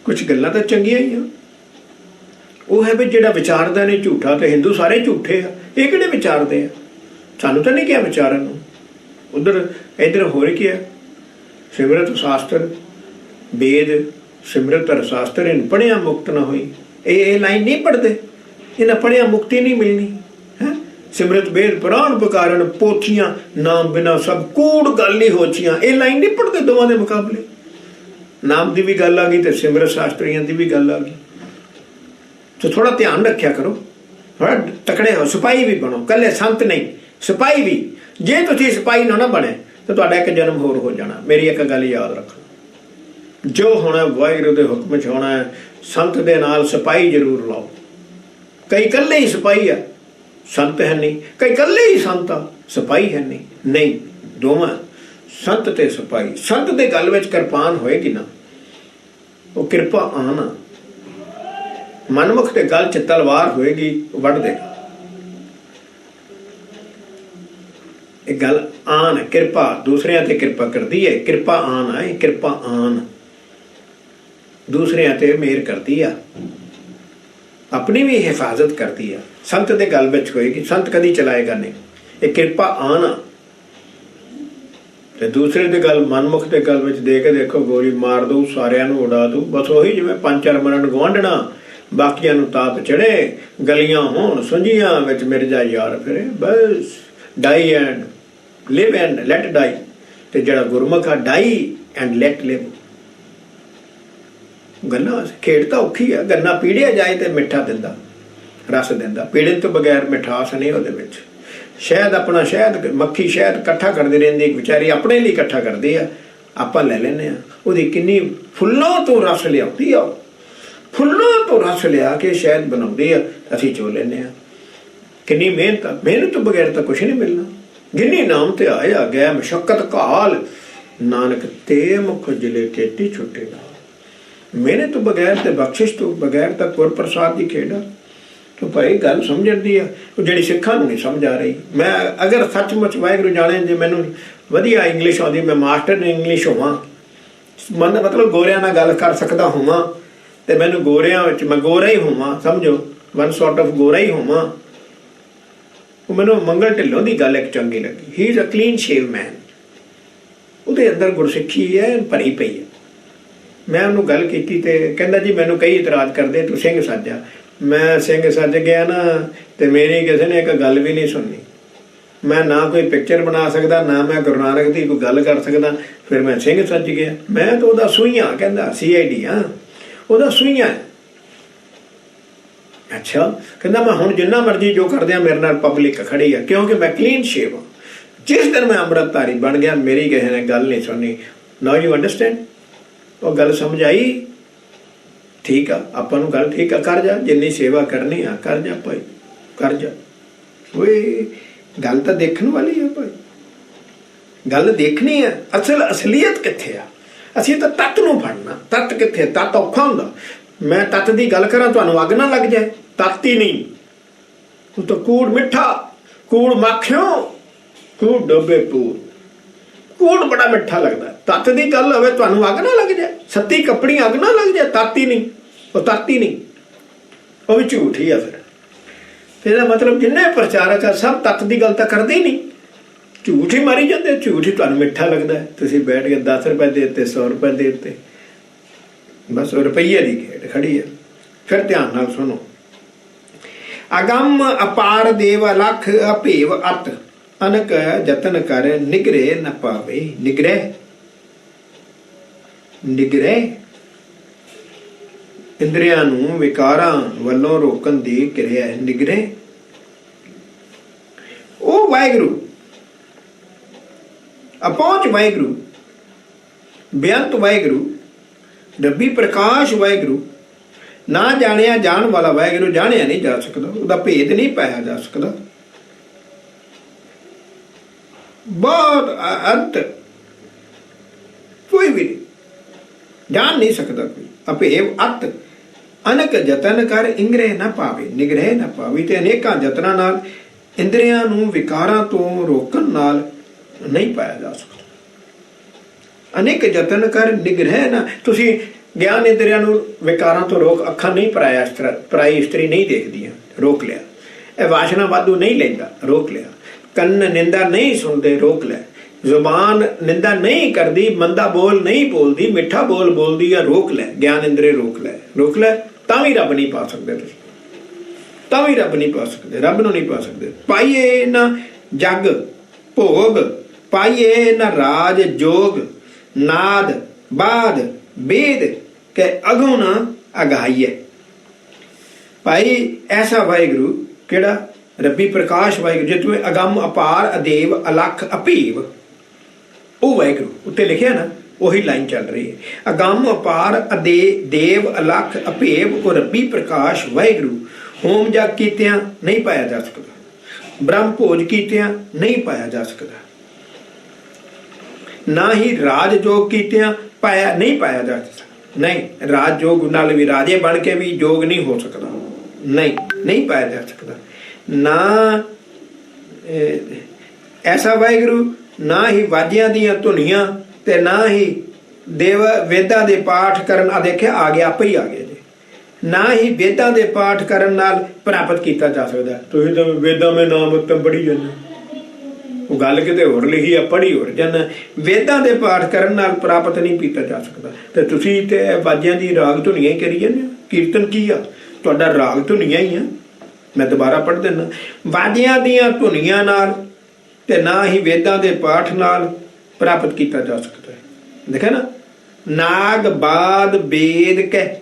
ਕੁਝ ਗੱਲਾਂ ਤਾਂ ਚੰਗੀਆਂ ਹੀ ਆ। ਉਹ ਹੈ ਵੀ ਜਿਹੜਾ ਵਿਚਾਰਦਾ ਨੇ ਝੂਠਾ, ਤੇ ਹਿੰਦੂ ਸਾਰੇ ਝੂਠੇ ਆ। ਇਹ ਕਿਹੜੇ ਵਿਚਾਰਦੇ ਆ? ਸਾਨੂੰ ਤਾਂ ਨਹੀਂ ਕਿਹਾ ਵਿਚਾਰਨ ਨੂੰ। ਉਧਰ ਇੱਧਰ ਹੋਰ ਕੀ ਆ? ਸਿਮਰਤ ਸ਼ਾਸਤਰ, ਵੇਦ ਸਿਮਰਤ ਅਰ ਸ਼ਾਸਤਰ, ਇਹਨ ਪੜ੍ਹਿਆ ਮੁਕਤ ਨਾ ਹੋਈ। ਇਹ ਲਾਈਨ ਨਹੀਂ ਪੜ੍ਹਦੇ, ਇਹਨਾਂ ਪੜ੍ਹਿਆ ਮੁਕਤੀ ਨਹੀਂ ਮਿਲਣੀ ਹੈ। ਸਿਮਰਤ ਵੇਦ ਪੁਰਾਣ ਪੁਕਾਰਨ, ਪੋਥੀਆਂ ਨਾਮ ਬਿਨਾ ਸਭ ਕੂੜ ਗੱਲ ਹੀ ਹੋਚੀਆਂ। ਇਹ ਲਾਈਨ ਨਹੀਂ ਪੜ੍ਹਦੇ ਦੋਵਾਂ ਦੇ ਮੁਕਾਬਲੇ। ਨਾਮ ਦੀ ਵੀ ਗੱਲ ਆ ਗਈ ਤੇ ਸਿਮਰਤ ਸ਼ਾਸਤਰੀਆਂ ਦੀ ਵੀ ਗੱਲ ਆ ਗਈ। ਤੇ ਥੋੜਾ ਧਿਆਨ ਰੱਖਿਆ ਕਰੋ, ਥੋੜਾ ਤਕੜੇ ਹੋ, ਸਿਪਾਹੀ ਵੀ ਬਣੋ, ਕੱਲੇ ਸੰਤ ਨਹੀਂ, ਸਿਪਾਹੀ ਵੀ। ਜੇ ਤੁਸੀਂ ਸਿਪਾਹੀ ਨਾ ਬਣੇ ਤਾਂ ਤੁਹਾਡਾ ਇੱਕ ਜਨਮ ਹੋਰ ਹੋ ਜਾਣਾ। ਮੇਰੀ ਇੱਕ ਗੱਲ ਯਾਦ ਰੱਖੋ, ਜੋ ਹੋਣਾ ਵਾਹਿਗੁਰੂ ਦੇ ਹੁਕਮ 'ਚ ਹੋਣਾ ਹੈ। ਸੰਤ ਦੇ ਨਾਲ ਸਿਪਾਹੀ ਜ਼ਰੂਰ ਲਾਓ। ਕਈ ਇਕੱਲੇ ਹੀ ਸਿਪਾਹੀ ਆ, ਸੰਤ ਹੈ ਨਹੀਂ। ਕਈ ਇਕੱਲੇ ਹੀ ਸੰਤ ਆ, ਸਿਪਾਹੀ ਹੈ ਨਹੀਂ। ਨਹੀਂ, ਦੋਵਾਂ ਸੰਤ ਤੇ ਸਿਪਾਹੀ। ਸੰਤ ਦੇ ਗਲ ਵਿੱਚ ਕਿਰਪਾਨ ਹੋਏਗੀ ਨਾ, ਉਹ ਕਿਰਪਾ ਆਣਾ। ਮਨਮੁਖ ਦੇ ਗਲ 'ਚ ਤਲਵਾਰ ਹੋਏਗੀ, ਵੱਢ ਦੇਗਾ। ਇਹ ਗੱਲ ਆਨ, ਕਿਰਪਾ ਦੂਸਰਿਆਂ ਤੇ ਕਿਰਪਾ ਕਰਦੀ ਹੈ। ਕਿਰਪਾ ਆਨ ਹੈ, ਕਿਰਪਾ ਆਨ ਦੂਸਰਿਆਂ ਤੇ ਮਿਹਰ ਕਰਦੀ ਆ, ਆਪਣੀ ਵੀ ਹਿਫਾਜ਼ਤ ਕਰਦੀ ਆ। ਸੰਤ ਦੇ ਗਲ ਵਿੱਚ ਹੋਏਗੀ, ਸੰਤ ਕਦੀ ਚਲਾਏਗਾ ਨਹੀਂ। ਇਹ ਕਿਰਪਾ ਆਨ। ਤੇ ਦੂਸਰੇ ਦੇ ਗੱਲ, ਮਨਮੁਖ ਦੇ ਗਲ ਵਿੱਚ ਦੇ ਕੇ ਦੇਖੋ, ਗੋਲੀ ਮਾਰ ਦਊ, ਸਾਰਿਆਂ ਨੂੰ ਉਡਾ ਦਊ। ਬਸ ਉਹੀ ਜਿਵੇਂ 5-4 ਮਿੰਟ ਗੁਆਂਢਣਾ, ਬਾਕੀਆਂ ਨੂੰ ਤਾਪ ਚੜੇ, ਗਲੀਆਂ ਹੋਣ ਸੁੰਝੀਆਂ, ਵਿੱਚ ਮਿਰਜਾ ਯਾਰ ਫਿਰੇ। ਬਸ ਡਾਈ ਐਂਡ ਲਿਵ ਐਂਡ ਲੈਟ ਡਾਈ। ਤੇ ਜਿਹੜਾ ਗੁਰਮੁਖ ਆ, ਡਾਈ ਐਂਡ ਲੈਟ ਲਿਵ। ਗੰਨਾ ਖੇਡ ਤਾਂ ਔਖੀ ਆ। ਗੰਨਾ ਪੀੜਿਆ ਜਾਏ ਤੇ ਮਿੱਠਾ ਦਿੰਦਾ, ਰਸ ਦਿੰਦਾ। ਪੀੜਨ ਤੋਂ ਬਗੈਰ ਮਿਠਾਸ ਨਹੀਂ ਉਹਦੇ ਵਿੱਚ। ਸ਼ਹਿਦ, ਆਪਣਾ ਸ਼ਹਿਦ, ਮੱਖੀ ਸ਼ਹਿਦ ਇਕੱਠਾ ਕਰਦੀ ਰਹਿੰਦੀ, ਇੱਕ ਵਿਚਾਰੀ ਆਪਣੇ ਲਈ ਇਕੱਠਾ ਕਰਦੀ ਆ, ਆਪਾਂ ਲੈ ਲੈਂਦੇ ਆ। ਉਹਦੀ ਕਿੰਨੀ ਫੁੱਲਾਂ ਤੋਂ ਰਸ ਲਿਆਉਂਦੀ ਆ, ਫੁੱਲਾਂ ਤੋਂ ਰਸ ਲਿਆ ਕੇ ਸ਼ਹਿਦ ਬਣਾਉਂਦੀ ਆ, ਅਸੀਂ ਚੋ ਲੈਂਦੇ ਆ। ਕਿੰਨੀ ਮਿਹਨਤ ਆ, ਮਿਹਨਤ ਤੋਂ ਬਗੈਰ ਤਾਂ ਕੁਛ ਨਹੀਂ ਮਿਲਣਾ। ਗਿੰਨੀ ਨਾਮ ਤੇ ਆਇਆ ਗਿਆ ਮਸ਼ੱਕਤ ਕਾਲ, ਨਾਨਕ ਤੇ ਮੁਖ ਜਿਲੇ ਕੇਤੀ ਛੁੱਟੇ ਨਾਲ। ਮਿਹਨਤ ਤੋਂ ਬਗੈਰ ਤੇ ਬਖਸ਼ਿਸ਼ ਤੋਂ ਬਗੈਰ ਤਾਂ ਗੁਰ ਪ੍ਰਸਾਦ ਦੀ ਖੇਡ ਆ। ਤਾਂ ਭਾਈ ਗੱਲ ਸਮਝਣ ਦੀ ਆ, ਉਹ ਜਿਹੜੀ ਸਿੱਖਾਂ ਨੂੰ ਨਹੀਂ ਸਮਝ ਆ ਰਹੀ। ਮੈਂ ਅਗਰ ਸੱਚਮੁੱਚ ਵਾਹਿਗੁਰੂ ਜਾਣੇ, ਜੇ ਮੈਨੂੰ ਵਧੀਆ ਇੰਗਲਿਸ਼ ਆਉਂਦੀ, ਮੈਂ ਮਾਸਟਰ ਇੰਗਲਿਸ਼ ਹੋਵਾਂ, ਮਤਲਬ ਗੋਰਿਆਂ ਨਾਲ ਗੱਲ ਕਰ ਸਕਦਾ ਹੋਵਾਂ, ਤੇ ਮੈਨੂੰ ਗੋਰਿਆਂ ਵਿੱਚ ਮੈਂ ਗੋਰਾ ਹੀ ਹੋਵਾਂ, ਸਮਝੋ, ਵਨ ਸੌਰਟ ਆਫ ਗੋਰਾ ਹੀ ਹੋਵਾਂ। ਉਹ ਮੈਨੂੰ ਮੰਗਲ ਢਿੱਲੋਂ ਦੀ ਗੱਲ ਇੱਕ ਚੰਗੀ ਲੱਗੀ। He is a clean shave man. ਉਹਦੇ ਅੰਦਰ ਗੁਰਸਿੱਖੀ ਹੈ ਭਰੀ ਪਈ ਹੈ। ਮੈਂ ਉਹਨੂੰ ਗੱਲ ਕੀਤੀ ਤੇ ਕਹਿੰਦਾ ਜੀ ਮੈਨੂੰ ਕਈ ਇਤਰਾਜ਼ ਕਰਦੇ, ਤੂੰ ਸਿੰਘ ਸੱਜਾ। ਮੈਂ ਸਿੰਘ ਸੱਜ ਗਿਆ ਨਾ, ਤੇ ਮੇਰੀ ਕਿਸੇ ਨੇ ਇੱਕ ਗੱਲ ਵੀ ਨਹੀਂ ਸੁਣਨੀ। ਮੈਂ ਨਾ ਕੋਈ ਪਿਕਚਰ ਬਣਾ ਸਕਦਾ, ਨਾ ਮੈਂ ਗੁਰੂ ਨਾਨਕ ਦੀ ਕੋਈ ਗੱਲ ਕਰ ਸਕਦਾ, ਫਿਰ ਮੈਂ ਸਿੰਘ ਸੱਜ ਗਿਆ। ਮੈਂ ਤਾਂ ਉਹਦਾ ਸੂਈਆਂ, ਕਹਿੰਦਾ CID ਆ, ਉਹਦਾ ਸੂਈਆਂ। ਅੱਛਾ, ਕਹਿੰਦਾ ਮੈਂ ਹੁਣ ਜਿੰਨਾ ਮਰਜ਼ੀ ਜੋ ਕਰਦੇ ਆ, ਮੇਰੇ ਨਾਲ ਪਬਲਿਕ ਖੜੀ ਆ, ਕਿਉਂਕਿ ਮੈਂ ਕਲੀਨ ਸ਼ੇਵ ਆ। ਜਿਸ ਦਿਨ ਮੈਂ ਅੰਮ੍ਰਿਤਧਾਰੀ ਬਣ ਗਿਆ, ਮੇਰੀ ਕਿਸੇ ਨੇ ਗੱਲ ਨਹੀਂ ਸੁਣਨੀ। Now you understand? ਉਹ ਗੱਲ ਸਮਝ ਆਈ? ਠੀਕ ਆ, ਆਪਾਂ ਨੂੰ ਗੱਲ ਠੀਕ ਆ, ਕਰ ਜਾ, ਜਿੰਨੀ ਸੇਵਾ ਕਰਨੀ ਆ ਕਰ ਜਾ ਭਾਈ, ਕਰ ਜਾ। ਓਏ ਗੱਲ ਤਾਂ ਦੇਖਣ ਵਾਲੀ ਆ ਭਾਈ, ਗੱਲ ਦੇਖਣੀ ਆ। ਅਸਲੀਅਤ ਕਿੱਥੇ ਆ? ਅਸੀਂ ਤਾਂ ਤੱਤ ਨੂੰ ਫੜਨਾ। ਤੱਤ ਕਿੱਥੇ? ਤੱਤ ਔਖਾ ਹੁੰਦਾ। ਮੈਂ ਤੱਤ ਦੀ ਗੱਲ ਕਰਾਂ, ਤੁਹਾਨੂੰ ਅੱਗ ਨਾ ਲੱਗ ਜਾਏ। ਤੱਤ ਹੀ ਨਹੀਂ, ਉਹ ਤਾਂ ਕੂੜ ਮਿੱਠਾ, ਕੂੜ ਮਾਖਿਓ, ਕੂੜ ਡੋਬੇ ਪੂਰ। ਕੂੜ ਬੜਾ ਮਿੱਠਾ ਲੱਗਦਾ। ਤੱਤ ਦੀ ਗੱਲ ਹੋਵੇ, ਤੁਹਾਨੂੰ ਅੱਗ ਨਾ ਲੱਗ ਜਾਏ, ਸੱਤੀ ਕੱਪੜੀ ਅੱਗ ਨਾ ਲੱਗ ਜਾਏ, ਤੱਤ ਹੀ ਨਹੀਂ, ਉਹ ਤੱਤ ਹੀ ਨਹੀਂ, ਉਹ ਵੀ ਝੂਠ ਹੀ ਆ। ਫਿਰ ਇਹਦਾ ਮਤਲਬ ਜਿੰਨੇ ਪ੍ਰਚਾਰਕ ਆ ਸਭ ਤੱਤ ਦੀ ਗੱਲ ਤਾਂ ਕਰਦੇ ਹੀ ਨਹੀਂ, ਝੂਠ ਹੀ ਮਾਰੀ ਜਾਂਦੇ। ਝੂਠ ਹੀ ਤੁਹਾਨੂੰ ਮਿੱਠਾ ਲੱਗਦਾ, ਤੁਸੀਂ ਬੈਠ ਕੇ 10 ਰੁਪਏ ਦੇ ਦਿੱਤੇ, 100 ਰੁਪਏ ਦੇ ਦਿੱਤੇ, ਬਸ ਉਹ ਰੁਪਈਏ ਦੀ ਖੇਡ ਖੜੀ ਹੈ। ਫਿਰ ਧਿਆਨ ਨਾਲ ਸੁਣੋ। ਅਗੰਮ ਅਪਾਰ ਦੇਵ ਅਲਖ ਅਭੇਵ ਅਤ ਅਨਕ ਜਤਨ ਕਰ ਨਿਗਰੇ ਨ ਪਾਵੇ। ਨਿਗ੍ਰਹਿ, ਨਿਗ੍ਰਹਿ ਇੰਦਰੀਆਂ ਨੂੰ ਵਿਕਾਰਾਂ ਵੱਲੋਂ ਰੋਕਣ ਦੀ ਕਿਰਿਆ ਹੈ। ਨਿਗ੍ਰਹਿ ਉਹ ਵਾਹਿਗੁਰੂ, ਅਪਹੁੰਚ ਵਾਹਿਗੁਰੂ, ਬੇਅੰਤ ਵਾਹਿਗੁਰੂ, ਰੱਬੀ ਪ੍ਰਕਾਸ਼ ਵਾਹਿਗੁਰੂ, ਨਾ ਜਾਣਿਆ ਜਾਣ ਵਾਲਾ ਵਾਹਿਗੁਰੂ, ਜਾਣਿਆ ਨਹੀਂ ਜਾ ਸਕਦਾ, ਉਹਦਾ ਭੇਦ ਨਹੀਂ ਪਾਇਆ ਜਾ ਸਕਦਾ। ਬਹੁਤ ਅੰਤ ਕੋਈ ਵੀ ਜਾਣ ਨਹੀਂ ਸਕਦਾ ਕੋਈ। ਅਭੇਵ ਅਤ ਅਨਕ ਜਤਨ ਕਰ ਇੰਗਰੇ ਨਾ ਪਾਵੇ, ਨਿਗ੍ਰਹਿ ਨਾ ਪਾਵੇ। ਤੇ ਅਨੇਕਾਂ ਜਤਨਾਂ ਨਾਲ ਇੰਦਰੀਆਂ ਨੂੰ ਵਿਕਾਰਾਂ ਤੋਂ ਰੋਕਣ ਨਾਲ ਨਹੀਂ ਪਾਇਆ ਜਾ ਸਕਦਾ। ਅਨੇਕ ਜਤਨ ਕਰ ਨਿਗ੍ਰਹਿ ਨਾ, ਤੁਸੀਂ ਗਿਆਨ ਇੰਦਰੀਆਂ ਨੂੰ ਵਿਕਾਰਾਂ ਤੋਂ ਰੋਕ, ਅੱਖਾਂ ਨਹੀਂ ਪਰਾਈ ਇਸਤਰੀ ਨਹੀਂ ਦੇਖਦੀਆਂ, ਰੋਕ ਲਿਆ। ਇਹ ਵਾਸ਼ਨਾ ਵਾਧੂ ਨਹੀਂ ਲੈਂਦਾ, ਰੋਕ ਲਿਆ। ਕੰਨ ਨਿੰਦਾ ਨਹੀਂ ਸੁਣਦੇ, ਰੋਕ ਲਿਆ। ਜ਼ੁਬਾਨ ਨਿੰਦਾ ਨਹੀਂ ਕਰਦੀ, ਮੰਦਾ ਬੋਲ ਨਹੀਂ ਬੋਲਦੀ, ਮਿੱਠਾ ਬੋਲ ਬੋਲਦੀ ਆ, ਰੋਕ ਲੈ। ਗਿਆਨ ਇੰਦਰੀ ਰੋਕ ਲੈ, ਰੋਕ ਲੈ, ਤਾਂ ਵੀ ਰੱਬ ਨਹੀਂ ਪਾ ਸਕਦੇ ਤੁਸੀਂ, ਤਾਂ ਵੀ ਰੱਬ ਨਹੀਂ ਪਾ ਸਕਦੇ, ਰੱਬ ਨੂੰ ਨਹੀਂ ਪਾ ਸਕਦੇ। ਪਾਈਏ ਨਾ ਜਗ ਭੋਗ, ਪਾਈਏ ਨਾ ਰਾਜ ਜੋਗ, ਨਾਦ ਬਾਦ वेद के अगों ना अगाइए। भाई ऐसा वाहिगुरु केड़ा रब्बी प्रकाश वाहिगुरु, जे तुम्हें अगम अपार अदेव अलख अपीव, वो वाहिगुरु उत्ते लिखिया ना, वही लाइन चल रही है। अगम अपार अदे देव अलख अपेव और रब्बी प्रकाश वाहिगुरु। होम जग कीतियां नहीं पाया जा सकता, ब्रह्म भोज कीतियां नहीं पाया जा सकता, ना ही राज जोग कीतियां पाया नहीं पाया जा सकता। नहीं, राज जोग नाल भी राजे बन के भी जोग नहीं हो सकता, नहीं पाया जा सकता। ना ऐसा वाहिगुरु, ना ही वाजियां दियां धुनियां, ते ना ही देव वेदां दे पाठ करन। आ देखिया आ गया, आपे ही आ गया जी। ना ही वेदां दे पाठ करन नाल प्राप्त किया जा सकता। तुसीं तां वेदां में नाम उत्तम पढ़ी जांदे, ਉਹ ਗੱਲ ਕਿਤੇ ਹੋਰ ਲਿਖੀ ਆ, ਪੜ੍ਹੀ ਹੋਰ ਜਾਣਾ। ਵੇਦਾਂ ਦੇ ਪਾਠ ਕਰਨ ਨਾਲ ਪ੍ਰਾਪਤ ਨਹੀਂ ਕੀਤਾ ਜਾ ਸਕਦਾ। ਤੇ ਤੁਸੀਂ ਤੇ ਬਾਜਿਆਂ ਦੀ ਰਾਗ ਧੁਨੀਆਂ ਹੀ ਕਰੀ ਜਾਂਦੇ ਹੋ। ਕੀਰਤਨ ਕੀ ਆ? ਤੁਹਾਡਾ ਰਾਗ ਧੁਨੀਆਂ ਹੀ ਆ। ਮੈਂ ਦੁਬਾਰਾ ਪੜ੍ਹ ਦਿੰਦਾ। ਬਾਜਿਆਂ ਦੀਆਂ ਧੁਨੀਆਂ ਨਾਲ ਤੇ ਨਾ ਹੀ ਵੇਦਾਂ ਦੇ ਪਾਠ ਨਾਲ ਪ੍ਰਾਪਤ ਕੀਤਾ ਜਾ ਸਕਦਾ ਹੈ। ਦੇਖਿਆ ਨਾ, ਨਾਗ ਬਾਦ ਵੇਦ ਕਹਿ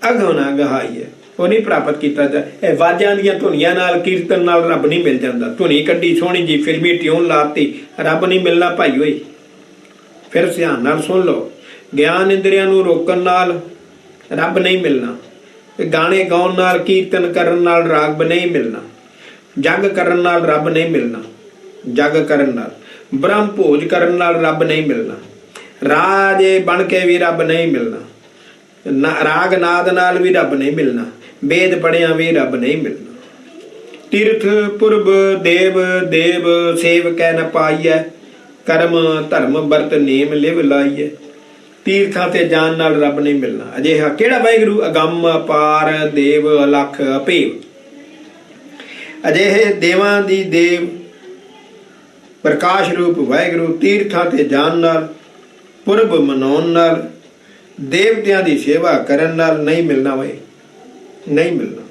ਅਗੋ ਨਾ ਗਹਾਈਏ, ਉਹ ਨਹੀਂ ਪ੍ਰਾਪਤ ਕੀਤਾ ਜਾ। ਇਹ ਵਾਜਾਂ ਦੀਆਂ ਧੁਨੀਆਂ ਨਾਲ, ਕੀਰਤਨ ਨਾਲ ਰੱਬ ਨਹੀਂ ਮਿਲ ਜਾਂਦਾ। ਧੁਨੀ ਕੱਢੀ ਸੋਹਣੀ ਜੀ, ਫਿਲਮੀ ਟਿਊਨ ਲਾਤੀ, ਰੱਬ ਨਹੀਂ ਮਿਲਣਾ ਭਾਈ ਓਏ। ਫਿਰ ਧਿਆਨ ਨਾਲ ਸੁਣ ਲਓ, ਗਿਆਨ ਇੰਦਰੀਆਂ ਨੂੰ ਰੋਕਣ ਨਾਲ ਰੱਬ ਨਹੀਂ ਮਿਲਣਾ, ਗਾਣੇ ਗਾਉਣ ਨਾਲ, ਕੀਰਤਨ ਕਰਨ ਨਾਲ ਰਾਗ ਨਹੀਂ ਮਿਲਣਾ, ਜਗ ਕਰਨ ਨਾਲ ਰੱਬ ਨਹੀਂ ਮਿਲਣਾ, ਜਗ ਕਰਨ ਨਾਲ, ਬ੍ਰਹਮ ਭੋਜ ਕਰਨ ਨਾਲ ਰੱਬ ਨਹੀਂ ਮਿਲਣਾ, ਰਾਜੇ ਬਣ ਕੇ ਵੀ ਰੱਬ ਨਹੀਂ ਮਿਲਣਾ, ਰਾਗ ਨਾਦ ਨਾਲ ਵੀ ਰੱਬ ਨਹੀਂ ਮਿਲਣਾ, वेद पढ़िया भी रब नहीं मिलना। तीर्थ पुरब देव देव सेव कै न पाइए, कर्म धर्म बरत नेम लिव लाइए। तीर्थां ते जान नाल रब नहीं मिलना। अजिहा केड़ा वाहिगुरु? अगम अपार देव अलख अभेव। अजिहे देवां दी देव प्रकाश रूप वाहिगुरु तीर्थां ते जान नाल, पुरब मनाउण नाल, देवतियां दी सेवा करन नाल नहीं मिलना। वे नहीं मिलना।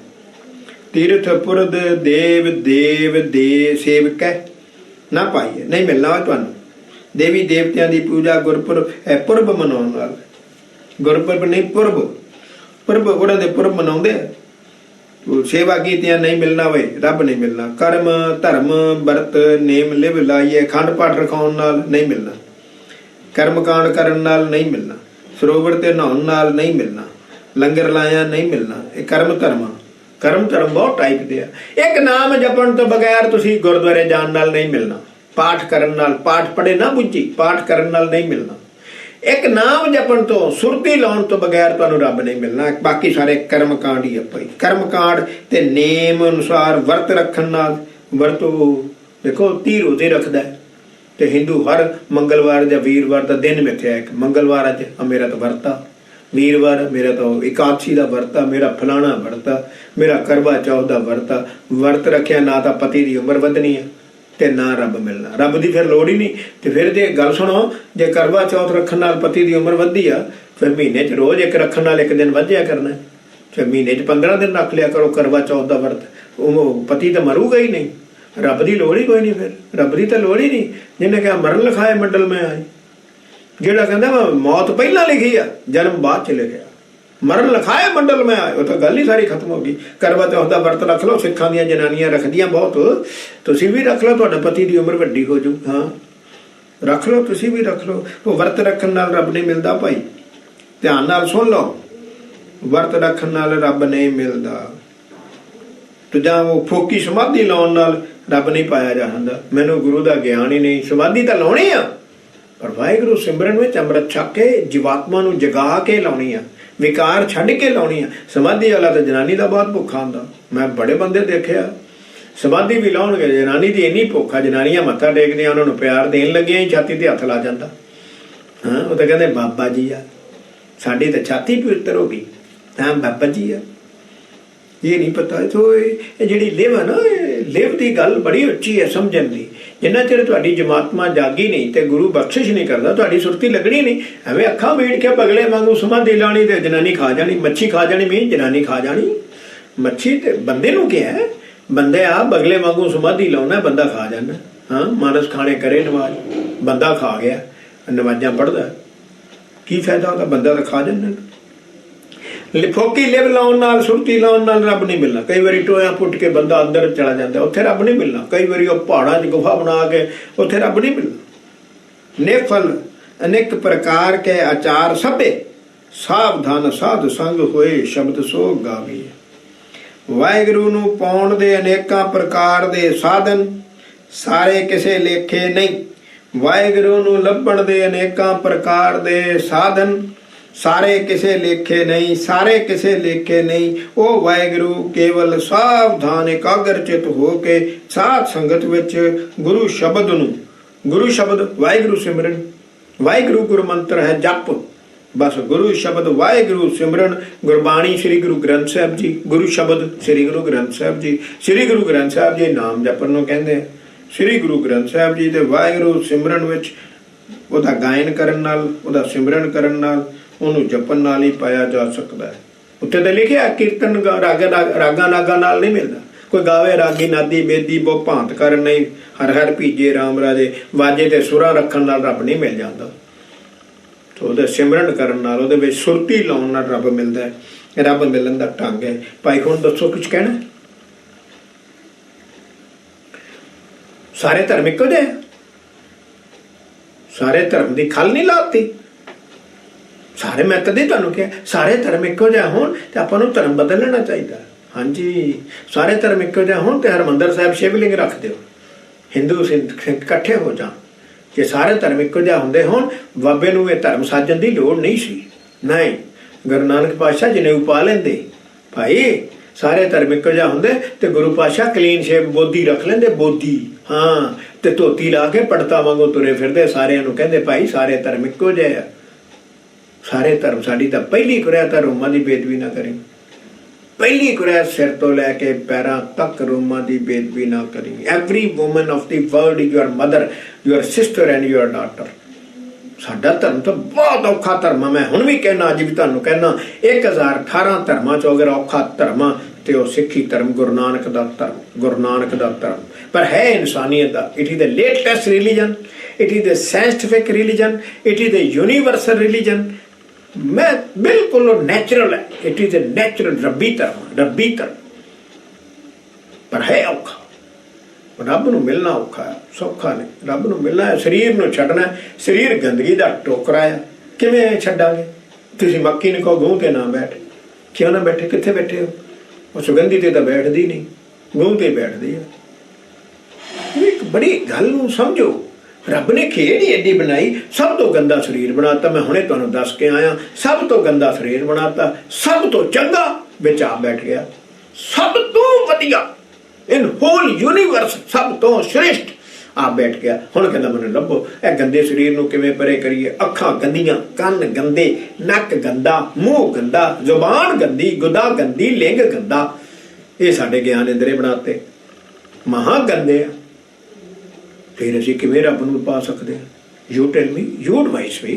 तीर्थ पुरद देव देव दे सेवक ना पाइए, नहीं मिलना वा तुहानू। देवी देवतियां दी पूजा गुरपुरब है, पुरब मनाउण नाल, गुरपुरब नहीं पुरब, पुरब उहनां दे पुरब मनाउंदे, सेवा कीतियां नहीं मिलना। वे रब नहीं मिलना। कर्म धर्म बरत नेम लिव लाइए, खंड पाठ रखाउण नाल नहीं मिलना, कर्म कांड करन नाल नहीं मिलना, सरोवर ते नहाउण नाल नहीं मिलना, लंगर लाया नहीं मिलना। ये कर्म धर्म, कर्म धर्म बहुत टाइप दे। एक नाम जपण तो बगैर तुसी गुरुद्वारे जाण नाल नहीं मिलना, पाठ करन नाल, पाठ पढ़े ना बुझी, पाठ करन नाल नहीं मिलना। एक नाम जपण तो, सुरती लाउण तो बगैर तुहानू रब नहीं मिलना। बाकी सारे कर्म कांड ही आ भाई। कर्म कांड ते नेम अनुसार वर्त रखण नाल, वर्तो देखो 30 रोजे रखदा है, ਤੇ ਹਿੰਦੂ ਹਰ ਮੰਗਲਵਾਰ ਜਾਂ ਵੀਰਵਾਰ ਦਾ ਦਿਨ ਮਿੱਥਿਆ ਇੱਕ ਮੰਗਲਵਾਰ ਅੱਜ ਮੇਰਾ ਤਾਂ ਵਰਤਾ, ਵੀਰਵਾਰ ਮੇਰਾ ਤਾਂ ਇਕਾਦਸ਼ੀ ਦਾ ਵਰਤਾ, ਮੇਰਾ ਫਲਾਣਾ ਵਰਤਾ, ਮੇਰਾ ਕਰਵਾ ਚੌਥ ਦਾ ਵਰਤਾ। ਵਰਤ ਰੱਖਿਆ ਨਾ ਤਾਂ ਪਤੀ ਦੀ ਉਮਰ ਵਧਣੀ ਆ ਤੇ ਨਾ ਰੱਬ ਮਿਲਣਾ, ਰੱਬ ਦੀ ਫਿਰ ਲੋੜ ਹੀ ਨਹੀਂ। ਤੇ ਫਿਰ ਜੇ ਗੱਲ ਸੁਣੋ, ਜੇ ਕਰਵਾ ਚੌਥ ਰੱਖਣ ਨਾਲ ਪਤੀ ਦੀ ਉਮਰ ਵੱਧਦੀ ਆ, ਫਿਰ ਮਹੀਨੇ 'ਚ ਰੋਜ਼ ਇੱਕ ਰੱਖਣ ਨਾਲ ਇੱਕ ਦਿਨ ਵੱਧਿਆ ਕਰਨਾ। ਫਿਰ ਮਹੀਨੇ 'ਚ 15 ਦਿਨ ਰੱਖ ਲਿਆ ਕਰੋ ਕਰਵਾ ਚੌਥ ਦਾ ਵਰਤ, ਉਹ ਪਤੀ ਤਾਂ ਮਰੂਗਾ ਹੀ ਨਹੀਂ, ਰੱਬ ਦੀ ਲੋੜ ਹੀ ਕੋਈ ਨਹੀਂ। ਫਿਰ ਰੱਬ ਦੀ ਤਾਂ ਲੋੜ ਹੀ ਨਹੀਂ। ਜਿਹਨੇ ਕਿਹਾ ਮਰਨ ਲਿਖਾਏ ਮੰਡਲ ਮੈਂ ਆਈ, ਜਿਹੜਾ ਕਹਿੰਦਾ ਮੌਤ ਪਹਿਲਾਂ ਲਿਖੀ ਆ ਜਨਮ ਬਾਅਦ 'ਚ ਲਿਖਿਆ, ਮਰਨ ਲਿਖਾਏ ਮੰਡਲ ਮੈਂ ਆਏ, ਉਹ ਤਾਂ ਗੱਲ ਹੀ ਸਾਰੀ ਖਤਮ ਹੋ ਗਈ। ਕਰਵਾ ਚੌਥ ਦਾ ਵਰਤ ਰੱਖ ਲਓ, ਸਿੱਖਾਂ ਦੀਆਂ ਜਨਾਨੀਆਂ ਰੱਖਦੀਆਂ ਬਹੁਤ, ਤੁਸੀਂ ਵੀ ਰੱਖ ਲਓ, ਤੁਹਾਡਾ ਪਤੀ ਦੀ ਉਮਰ ਵੱਡੀ ਹੋ ਜੂ। ਹਾਂ ਰੱਖ ਲਓ, ਤੁਸੀਂ ਵੀ ਰੱਖ ਲਓ। ਉਹ ਵਰਤ ਰੱਖਣ ਨਾਲ ਰੱਬ ਨਹੀਂ ਮਿਲਦਾ ਭਾਈ, ਧਿਆਨ ਨਾਲ ਸੁਣ ਲਓ, ਵਰਤ ਰੱਖਣ ਨਾਲ ਰੱਬ ਨਹੀਂ ਮਿਲਦਾ। ਤੇ ਜਾਂ ਉਹ ਫੋਕੀ ਸਮਾਧੀ ਲਾਉਣ ਨਾਲ ਰੱਬ ਨਹੀਂ ਪਾਇਆ ਜਾਂਦਾ। ਮੈਨੂੰ ਗੁਰੂ ਦਾ ਗਿਆਨ ਹੀ ਨਹੀਂ, ਸਮਾਧੀ ਤਾਂ ਲਾਉਣੀ ਆ, ਪਰ ਵਾਹਿਗੁਰੂ ਸਿਮਰਨ ਵਿੱਚ ਅੰਮ੍ਰਿਤ ਛਕ ਕੇ ਜੀਵਾਤਮਾ ਨੂੰ ਜਗਾ ਕੇ ਲਾਉਣੀ ਆ, ਵਿਕਾਰ ਛੱਡ ਕੇ ਲਾਉਣੀ ਆ। ਸਮਾਧੀ ਵਾਲਾ ਤਾਂ ਜਨਾਨੀ ਦਾ ਬਹੁਤ ਭੁੱਖਾ ਹੁੰਦਾ, ਮੈਂ ਬੜੇ ਬੰਦੇ ਦੇਖਿਆ ਸਮਾਧੀ ਵੀ ਲਾਉਣਗੇ, ਜਨਾਨੀ ਦੀ ਇੰਨੀ ਭੁੱਖ ਆ, ਜਨਾਨੀਆਂ ਮੱਥਾ ਟੇਕਦੀਆਂ, ਉਹਨਾਂ ਨੂੰ ਪਿਆਰ ਦੇਣ ਲੱਗਿਆ ਹੀ ਛਾਤੀ ਤੇ ਹੱਥ ਲਾ ਜਾਂਦਾ। ਹਾਂ ਉਹ ਤਾਂ ਕਹਿੰਦੇ ਬਾਬਾ ਜੀ ਆ, ਸਾਡੀ ਤਾਂ ਛਾਤੀ ਪਵਿੱਤਰ ਹੋ ਗਈ, ਹਾਂ ਬਾਬਾ ਜੀ ਆ। ਇਹ ਨਹੀਂ ਪਤਾ ਸੋ ਇਹ ਜਿਹੜੀ ਲਿਵ ਹੈ ਨਾ, ਲਿਵ ਦੀ ਗੱਲ ਬੜੀ ਉੱਚੀ ਹੈ ਸਮਝਣ ਦੀ। ਜਿੰਨਾ ਚਿਰ ਤੁਹਾਡੀ ਜਮਾਤਮਾ ਜਾਗੀ ਨਹੀਂ ਤੇ ਗੁਰੂ ਬਖਸ਼ਿਸ਼ ਨਹੀਂ ਕਰਦਾ, ਤੁਹਾਡੀ ਸੁਰਤੀ ਲੱਗਣੀ ਨਹੀਂ। ਐਵੇਂ ਅੱਖਾਂ ਮੀਟ ਕੇ ਬਗਲੇ ਵਾਂਗੂ ਸਮਾਧੀ ਲਾਉਣੀ ਤੇ ਜਨਾਨੀ ਖਾ ਜਾਣੀ, ਮੱਛੀ ਖਾ ਜਾਣੀ, ਮੀਨ ਜਨਾਨੀ ਖਾ ਜਾਣੀ। ਮੱਛੀ ਤੇ ਬੰਦੇ ਨੂੰ ਕਿਹਾ ਹੈ, ਬੰਦੇ ਆ ਬਗਲੇ ਵਾਂਗੂ ਸਮਾਧੀ ਲਾਉਣਾ, ਬੰਦਾ ਖਾ ਜਾਣਾ। ਹਾਂ ਮਾਨਸ ਖਾਣੇ ਕਰੇ ਨਵਾਜ਼, ਬੰਦਾ ਖਾ ਗਿਆ, ਨਵਾਜ਼ਾਂ ਪੜ੍ਹਦਾ, ਕੀ ਫਾਇਦਾ ਉਹਦਾ, ਬੰਦਾ ਤਾਂ ਖਾ ਜਾਂਦਾ। ਫੋਕੀ ਲਿਵ ਲਾਉਣ ਨਾਲ, ਸੁਰਤੀ ਲਾਉਣ ਨਾਲ ਰੱਬ ਨਹੀਂ ਮਿਲਣਾ। ਕਈ ਵਾਰੀ ਟੋਇਆ ਪੁੱਟ ਕੇ ਬੰਦਾ ਅੰਦਰ ਚਲਾ ਜਾਂਦਾ, ਉੱਥੇ ਰੱਬ ਨਹੀਂ ਮਿਲਣਾ। ਕਈ ਵਾਰੀ ਉਹ ਪਹਾੜਾਂ 'ਚ ਗੁਫਾ ਬਣਾ ਕੇ, ਉੱਥੇ ਰੱਬ ਨਹੀਂ ਮਿਲਣਾ। ਨਿਫਲ ਅਨੇਕ ਪ੍ਰਕਾਰ ਕੇ ਆਚਾਰ ਸਭੇ, ਸਾਵਧਾਨ ਸਾਧ ਸੰਗ ਹੋਏ ਸ਼ਬਦ ਸੋ ਗਾਵੀ। ਵਾਹਿਗੁਰੂ ਨੂੰ ਪਾਉਣ ਦੇ ਅਨੇਕਾਂ ਪ੍ਰਕਾਰ ਦੇ ਸਾਧਨ, ਸਾਰੇ ਕਿਸੇ ਲੇਖੇ ਨਹੀਂ। ਵਾਹਿਗੁਰੂ ਨੂੰ ਲੱਭਣ ਦੇ ਅਨੇਕਾਂ ਪ੍ਰਕਾਰ ਦੇ ਸਾਧਨ, ਸਾਰੇ ਕਿਸੇ ਲੇਖੇ ਨਹੀਂ, ਸਾਰੇ ਕਿਸੇ ਲੇਖੇ ਨਹੀਂ। ਉਹ ਵਾਹਿਗੁਰੂ ਕੇਵਲ ਸਾਵਧਾਨ ਇਕਾਗਰ ਚਿਤ ਹੋ ਕੇ ਸਾਧ ਸੰਗਤ ਵਿੱਚ ਗੁਰੂ ਸ਼ਬਦ ਨੂੰ, ਗੁਰੂ ਸ਼ਬਦ ਵਾਹਿਗੁਰੂ ਸਿਮਰਨ, ਵਾਹਿਗੁਰੂ ਗੁਰੂ ਮੰਤਰ ਹੈ ਜਪ, ਬਸ ਗੁਰੂ ਸ਼ਬਦ ਵਾਹਿਗੁਰੂ ਸਿਮਰਨ। ਗੁਰਬਾਣੀ ਸ੍ਰੀ ਗੁਰੂ ਗ੍ਰੰਥ ਸਾਹਿਬ ਜੀ, ਗੁਰੂ ਸ਼ਬਦ ਸ੍ਰੀ ਗੁਰੂ ਗ੍ਰੰਥ ਸਾਹਿਬ ਜੀ। ਸ੍ਰੀ ਗੁਰੂ ਗ੍ਰੰਥ ਸਾਹਿਬ ਜੀ ਨਾਮ ਜਪਣ ਨੂੰ ਕਹਿੰਦੇ ਆ, ਸ੍ਰੀ ਗੁਰੂ ਗ੍ਰੰਥ ਸਾਹਿਬ ਜੀ ਦੇ ਵਾਹਿਗੁਰੂ ਸਿਮਰਨ ਵਿੱਚ, ਉਹਦਾ ਗਾਇਨ ਕਰਨ ਨਾਲ, ਉਹਦਾ ਸਿਮਰਨ ਕਰਨ ਨਾਲ, ਉਹਨੂੰ ਜਪਣ ਨਾਲ ਹੀ ਪਾਇਆ ਜਾ ਸਕਦਾ ਹੈ। ਉੱਥੇ ਤਾਂ ਲਿਖਿਆ ਕੀਰਤਨ ਰਾਗਾ ਨਾਗਾ ਨਾਲ ਨਹੀਂ ਮਿਲਦਾ। ਕੋਈ ਗਾਵੇ ਰਾਗੀ ਨਾਦੀ ਬੇਦੀ ਬਹੁ ਭਾਂਤ ਕਰਨ ਨਹੀਂ, ਹਰ ਹਰ ਭੀਜੇ ਰਾਮ ਰਾਜੇ, ਵਾਜੇ ਤੇ ਸੁਰਾਂ ਰੱਖਣ ਨਾਲ ਰੱਬ ਨਹੀਂ ਮਿਲ ਜਾਂਦਾ। ਉਹਦੇ ਸਿਮਰਨ ਕਰਨ ਨਾਲ, ਉਹਦੇ ਵਿੱਚ ਸੁਰਤੀ ਲਾਉਣ ਨਾਲ ਰੱਬ ਮਿਲਦਾ ਹੈ। ਰੱਬ ਮਿਲਣ ਦਾ ਢੰਗ ਹੈ। ਭਾਈ ਹੁਣ ਦੱਸੋ ਕੁਝ ਕਹਿਣਾ? ਸਾਰੇ ਧਰਮ ਇੱਕੋ ਜਿਹੇ, ਸਾਰੇ ਧਰਮ ਦੀ ਖਲ ਨਹੀਂ ਲਾਤੀ। ਸਾਰੇ, ਮੈਂ ਤਦੇ ਤੁਹਾਨੂੰ ਕਿਹਾ ਸਾਰੇ ਧਰਮ ਇੱਕੋ ਜਿਹਾ ਹੋਣ ਤੇ ਆਪਾਂ ਨੂੰ ਧਰਮ ਬਦਲ ਲੈਣਾ ਚਾਹੀਦਾ। ਹਾਂਜੀ ਸਾਰੇ ਧਰਮ ਇੱਕੋ ਜਿਹਾ ਹੋਣ ਤੇ ਹਰਿਮੰਦਰ ਸਾਹਿਬ ਸ਼ਿਵਲਿੰਗ ਰੱਖ ਦਿਓ, ਹਿੰਦੂ ਸਿੱਖ ਇਕੱਠੇ ਹੋ ਜਾਣ। ਜੇ ਸਾਰੇ ਧਰਮ ਇੱਕੋ ਜਿਹਾ ਹੁੰਦੇ ਹੋਣ, ਬਾਬੇ ਨੂੰ ਇਹ ਧਰਮ ਸਾਜਣ ਦੀ ਲੋੜ ਨਹੀਂ ਸੀ। ਨਹੀਂ, ਗੁਰੂ ਨਾਨਕ ਪਾਤਸ਼ਾਹ ਜੀ ਨੇ ਉਪਾ ਲੈਂਦੇ। ਭਾਈ ਸਾਰੇ ਧਰਮ ਇੱਕੋ ਜਿਹਾ ਹੁੰਦੇ ਤੇ ਗੁਰੂ ਪਾਤਸ਼ਾਹ ਕਲੀਨ ਸ਼ੇਪ ਬੋਧੀ ਰੱਖ ਲੈਂਦੇ, ਬੋਧੀ। ਹਾਂ ਤੇ ਧੋਤੀ ਲਾ ਕੇ ਪੜਤਾ ਵਾਂਗੂ ਤੁਰੇ ਫਿਰਦੇ, ਸਾਰਿਆਂ ਨੂੰ ਕਹਿੰਦੇ ਭਾਈ ਸਾਰੇ ਧਰਮ ਇੱਕੋ ਜਿਹੇ ਆ। ਸਾਰੇ ਧਰਮ, ਸਾਡੀ ਤਾਂ ਪਹਿਲੀ ਕੁਰਿਆ ਤਾਂ ਰੋਮਾਂ ਦੀ ਬੇਦਬੀ ਨਾ ਕਰੀ। ਪਹਿਲੀ ਕੁਰਿਆ ਸਿਰ ਤੋਂ ਲੈ ਕੇ ਪੈਰਾਂ ਤੱਕ ਰੋਮਾਂ ਦੀ ਬੇਦਬੀ ਨਾ ਕਰੀ। Every woman of the world is your mother, your sister and your daughter. ਸਾਡਾ ਧਰਮ ਤਾਂ ਬਹੁਤ ਔਖਾ ਧਰਮ ਆ। ਮੈਂ ਹੁਣ ਵੀ ਕਹਿਣਾ, ਅੱਜ ਵੀ ਤੁਹਾਨੂੰ ਕਹਿਣਾ, 1018 ਧਰਮਾਂ ਚੋਂ ਅਗਰ ਔਖਾ ਧਰਮ ਆ ਤੇ ਉਹ ਸਿੱਖੀ ਧਰਮ, ਗੁਰੂ ਨਾਨਕ ਦਾ ਧਰਮ, ਗੁਰੂ ਨਾਨਕ ਦਾ ਧਰਮ। ਪਰ ਹੈ ਇਨਸਾਨੀਅਤ ਦਾ। It is the latest religion, it is the scientific religion, it is the universal religion. ਮੈਂ ਬਿਲਕੁਲ ਨੈਚੁਰਲ ਹੈ, ਇਟ ਇਜ਼ ਅ ਨੈਚੁਰਲ ਰੱਬੀ ਧਰਮ, ਰੱਬੀ ਧਰਮ। ਪਰ ਹੈ ਔਖਾ। ਰੱਬ ਨੂੰ ਮਿਲਣਾ ਔਖਾ ਹੈ, ਸੌਖਾ ਨਹੀਂ। ਰੱਬ ਨੂੰ ਮਿਲਣਾ ਹੈ, ਸਰੀਰ ਨੂੰ ਛੱਡਣਾ। ਸਰੀਰ ਗੰਦਗੀ ਦਾ ਟੋਕਰਾ ਹੈ, ਕਿਵੇਂ ਛੱਡਾਂਗੇ? ਤੁਸੀਂ ਮੱਕੀ ਨੂੰ ਕਹੋ ਗੂੰ ਤੇ ਨਾ ਬੈਠ, ਕਿਉਂ ਨਾ ਬੈਠੇ? ਕਿੱਥੇ ਬੈਠੇ ਹੋ? ਉਹ ਸੁਗੰਧੀ ਤੇ ਤਾਂ ਬੈਠਦੀ ਨਹੀਂ, ਗੂੰ ਤੇ ਬੈਠਦੀ ਹੈ। ਇੱਕ ਬੜੀ ਗੱਲ ਨੂੰ ਸਮਝੋ, ਰੱਬ ਨੇ ਖੇਡ ਹੀ ਐਡੀ ਬਣਾਈ, ਸਭ ਤੋਂ ਗੰਦਾ ਸਰੀਰ ਬਣਾਤਾ। ਮੈਂ ਹੁਣੇ ਤੁਹਾਨੂੰ ਦੱਸ ਕੇ ਆਇਆ, ਸਭ ਤੋਂ ਗੰਦਾ ਸਰੀਰ ਬਣਾਤਾ, ਸਭ ਤੋਂ ਚੰਗਾ ਵਿੱਚ ਆ ਬੈਠ ਗਿਆ। ਸਭ ਤੋਂ ਵਧੀਆ ਇਨ ਹੋਲ ਯੂਨੀਵਰਸ, ਸਭ ਤੋਂ ਸ਼੍ਰੇਸ਼ਟ आप बैठ गया। हुण कहंदा मैनूं लभो ए गंदे शरीर नूं किवें परे करिए। अखां गंदियां, कन्न गंदे, नक गंदा, मूँह गंदा, जुबान गंदी, गुदा गंदी, लिंग गंदा। ये साडे ज्ञान इंद्रे बनाते महा गंदे आ। फिर असीं किवें रब नूं पा सकदे हां? You tell me, you advise me.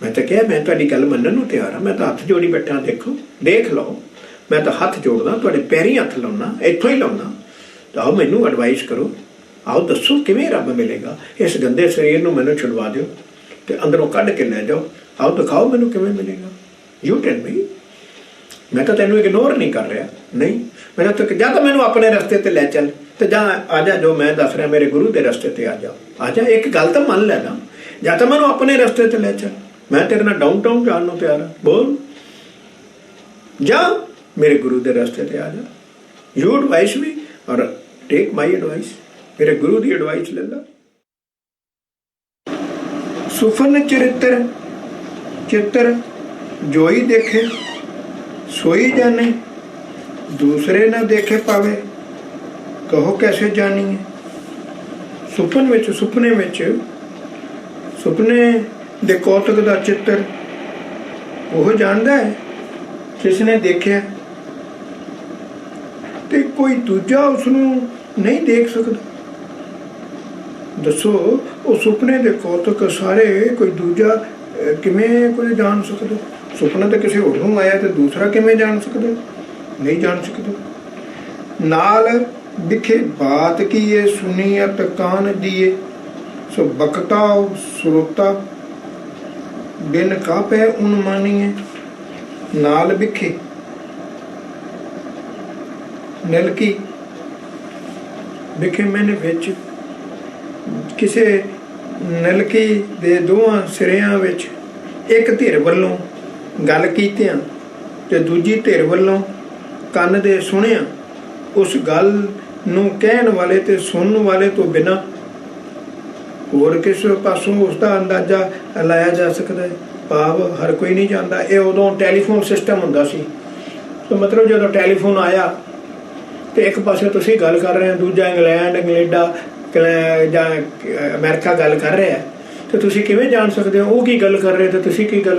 मैं तो कहा मैं तुहाडी गल मन्नण नूं तैयार हाँ, मैं तो हत्थ जोड़ी बैठा। देखो देख लो, मैं तो हत्थ जोड़दा, तुहाडे पैरीं हत्थ लाउणा, इत्थों ही लाउणा। तो आओ मैनूं एडवाइस करो, आओ दसो किवें रब मिलेगा। इस गंदे शरीर नूं मैनूं छुड़वा दिओ ते अंदरों कढ के लै जाओ। आओ दिखाओ मैनूं किवें मिलेगा। You tell me. मैं तो तैनूं इग्नोर नहीं कर रहा, नहीं। मैं तो जा तो मैनूं अपने रस्ते ते लै चल, तो जा आ जा, जो मैं दस रहा मेरे गुरु के रस्ते ते आ जा। आ जा, एक गल तो मन लेना, या तो मैनूं अपने रस्ते ते लै चल, मैं तेरे नाल डाउनटाउन जाण नूं तैयार हाँ। बोल जा मेरे गुरु के रस्ते ते आ जा। यू एडवाइस मी और टेक माई एडवाइस। मेरे गुरु की एडवाइस ले ला। सुफन चरित्र चित्र जोई देखे सोई जाने, दूसरे ना देखे पावे, कहो कैसे जानिए। सुपन विच सुपने विच सुपने दे कौतक दा चित्र वो जानदा है जिसने देखिया, ते कोई दूजा उसनूं नहीं देख सकदा। दसो वो सुपने दे कौतक सारे कोई दूजा किवें कोई जान सकदा? सुपना तो किसी होर नूं आया, तो दूसरा किवें जान सकदा? नहीं जान सकदा। नाल दिखे बात की ये सुनियत कान दिए, सो बकता सुरोता बिन कापे उन मानिए। नाल बिखे नलकी बिखे मैंने विच, किसे नलकी दे दोवां सिरियां विच एक धिर वल्लों गल कीतियां ते दूजी धिर वल्लों ਕੰਨ ਦੇ ਸੁਣਿਆ। उस गल ਨੂੰ ਕਹਿਣ वाले ते सुनने वाले तो बिना होर किस पासों उसका अंदाजा लाया जा सकता है। भाव हर कोई नहीं जानता। ये उदों टैलीफोन सिस्टम हुंदा सी, तो मतलब जो टैलीफोन आया तो एक पासे तुसीं गल कर रहे हो, दूजा इंग्लैंड कनेडा जां अमेरिका गल कर रहा है, तो तुसीं किवें जान सकते हो वो की गल कर रहे तो तुसीं की गल